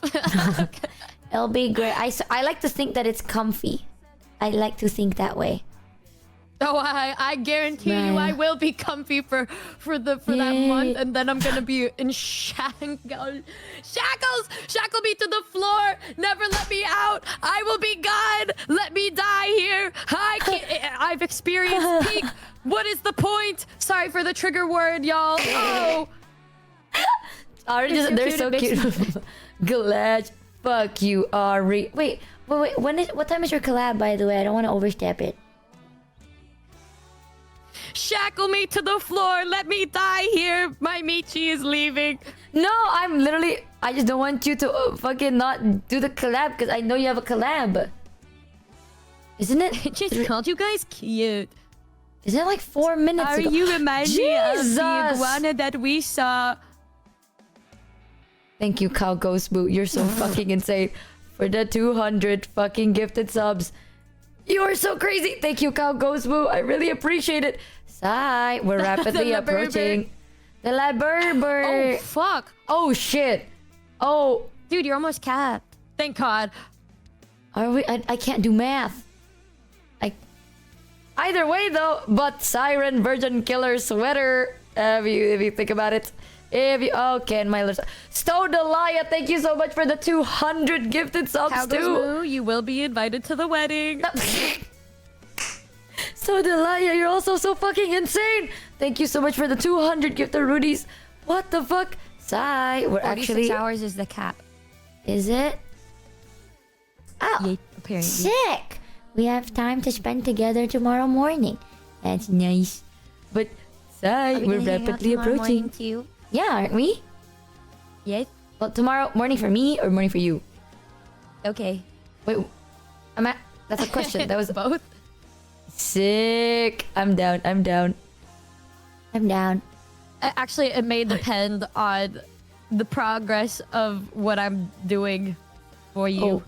It'll be great. I like to think that it's comfy. I like to think that way. Oh, I guarantee you, Man. I will be comfy for that month, and then I'm gonna be in shackles. Shackle me to the floor. Never let me out. I will be God. Let me die here. I've experienced peak. What is the point? Sorry for the trigger word, y'all. Oh, They're so cute. Glad. Fuck you, Ari. Wait. What time is your collab, by the way? I don't want to overstep it. shackle me to the floor. Let me die here. My Michi is leaving. No, I just don't want you to fucking not do the collab because I know you have a collab. Isn't it? I just called you guys cute. Isn't it like 4 minutes Are ago? you remind me of Jesus! the iguana that we saw? Thank you, Cow Ghost Boo. You're so fucking insane. For the 200 fucking gifted subs. You are so crazy. Thank you, Cow Ghost Boo. I really appreciate it. Sigh. We're rapidly The approaching the Laberber. Oh, fuck. Oh, shit. Oh. Dude, you're almost capped. Thank God. Are we? I can't do math. Either way, though, but Siren Virgin Killer Sweater. If you think about it. Okay, and my lips. Stodelaya, thank you so much for the 200 gifted subs too. Moo, you will be invited to the wedding. Stodelaya, you're also so fucking insane. Thank you so much for the 200 gifted Rudies. What the fuck? Sigh, we're 46 actually. hours is the cap. Is it? Oh, Yeah, apparently. sick. We have time to spend together tomorrow morning. That's nice. But Sigh, we're rapidly approaching. Too? Yeah, aren't we? Yes. Well, tomorrow morning for me or morning for you? Okay. Wait, that's a question. That was both. Sick. I'm down. I'm down. Actually, it may depend on the progress of what I'm doing for you. Oh,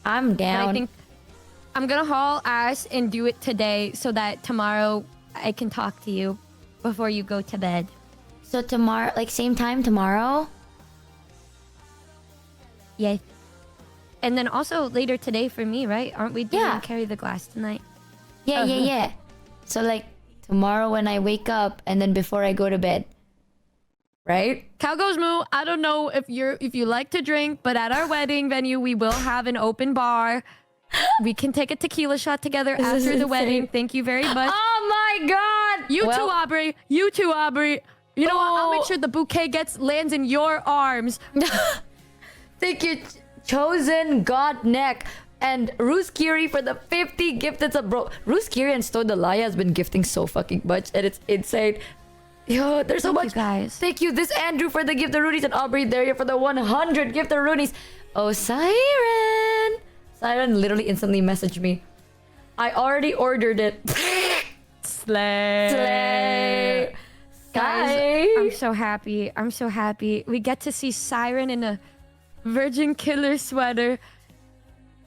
I'm But down. I think I'm gonna haul ass and do it today so that tomorrow I can talk to you before you go to bed. So tomorrow, like same time tomorrow? Yes. And then also later today for me, right? Aren't we doing Yeah. Carry the Glass tonight? Yeah. So like tomorrow when I wake up and then before I go to bed. Right? Cow goes moo. I don't know if you like to drink, but at our wedding venue we will have an open bar. We can take a tequila shot together This is after the insane. wedding. Thank you very much. Oh my god! You Well, too, Aubrey. You too, Aubrey. You know what? I'll Oh. make sure the bouquet lands in your arms. Thank you, Chosen God Neck. And Ruskiri for the 50 gifted sub. Bro, Ruskiri and Stodelaya has been gifting so fucking much and it's insane. Yo, there's so Thank much. you guys. Thank you, this Andrew for the gift of Rudies and Aubrey Daria for the 100 gift of Rudies. Oh, Siren. Siren literally instantly messaged me. I already ordered it. Slay. Guys, I'm so happy. I'm so happy. We get to see Siren in a Virgin Killer sweater.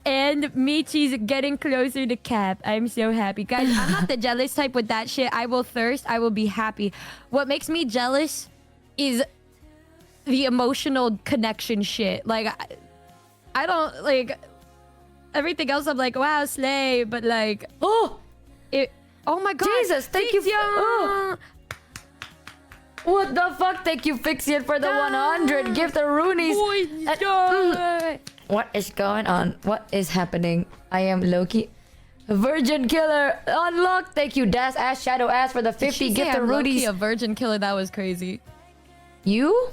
And Michi's getting closer to Cap. I'm so happy. Guys, I'm not the jealous type with that shit. I will thirst. I will be happy. What makes me jealous is the emotional connection shit. Like, I don't, like, everything else I'm like, wow, slay. But, like, oh my God. Jesus, thank you. Oh. What the fuck? Thank you, Fixian, for the 100 gift of Roonies. What is going on? What is happening? I am Loki. Virgin Killer unlocked. Thank you, Das Ass Shadow Ass for the 50 gift of Rudies. A Virgin Killer, that was crazy. You?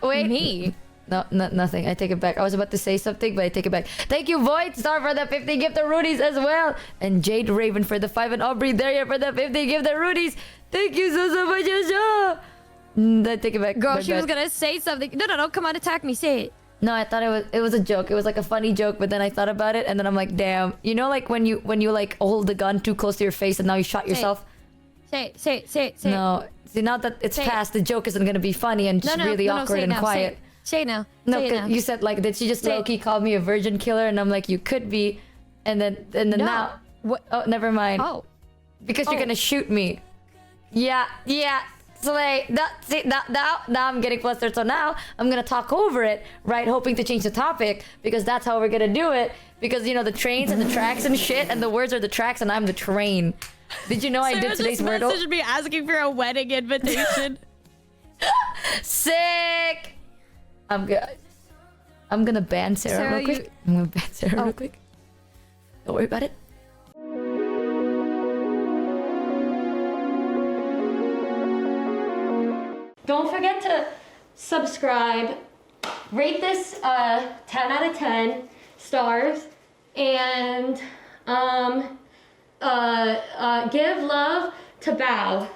Wait. Me? No, nothing. I take it back. I was about to say something, but I take it back. Thank you, Void Star, for the 50 gift of Rudies as well. And Jade Raven for the 5 and Aubrey Daria for the 50 gift of Rudies. Thank you so much. I take it back. Girl, My she bad. was gonna say something. No, come on, attack me. Say it. No, I thought it was a joke. It was like a funny joke, but then I thought about it and then I'm like, damn. You know, like when you like hold the gun too close to your face and now you shot yourself? Say it. No. See, now that it's Say it. past, the joke isn't gonna be funny and just really awkward say it and now. quiet. Say it now. No, Say it 'cause now. you said like, did she just Say it. low-key call me a virgin killer? And I'm like, you could be. And then now. What? Oh, never mind. Oh. Because you're gonna shoot me. Yeah. So like now I'm getting flustered. So now I'm gonna talk over it, right? Hoping to change the topic because that's how we're gonna do it. Because you know the trains and the tracks and shit, and the words are the tracks, and I'm the train. Did you know I did today's Wordle? Messaged me asking for a wedding invitation. Sick. I'm gonna ban Sarah real quick. I'm gonna ban Sarah real quick. Don't worry about it. Don't forget to subscribe, rate this 10 out of 10 stars, and give love to Bao.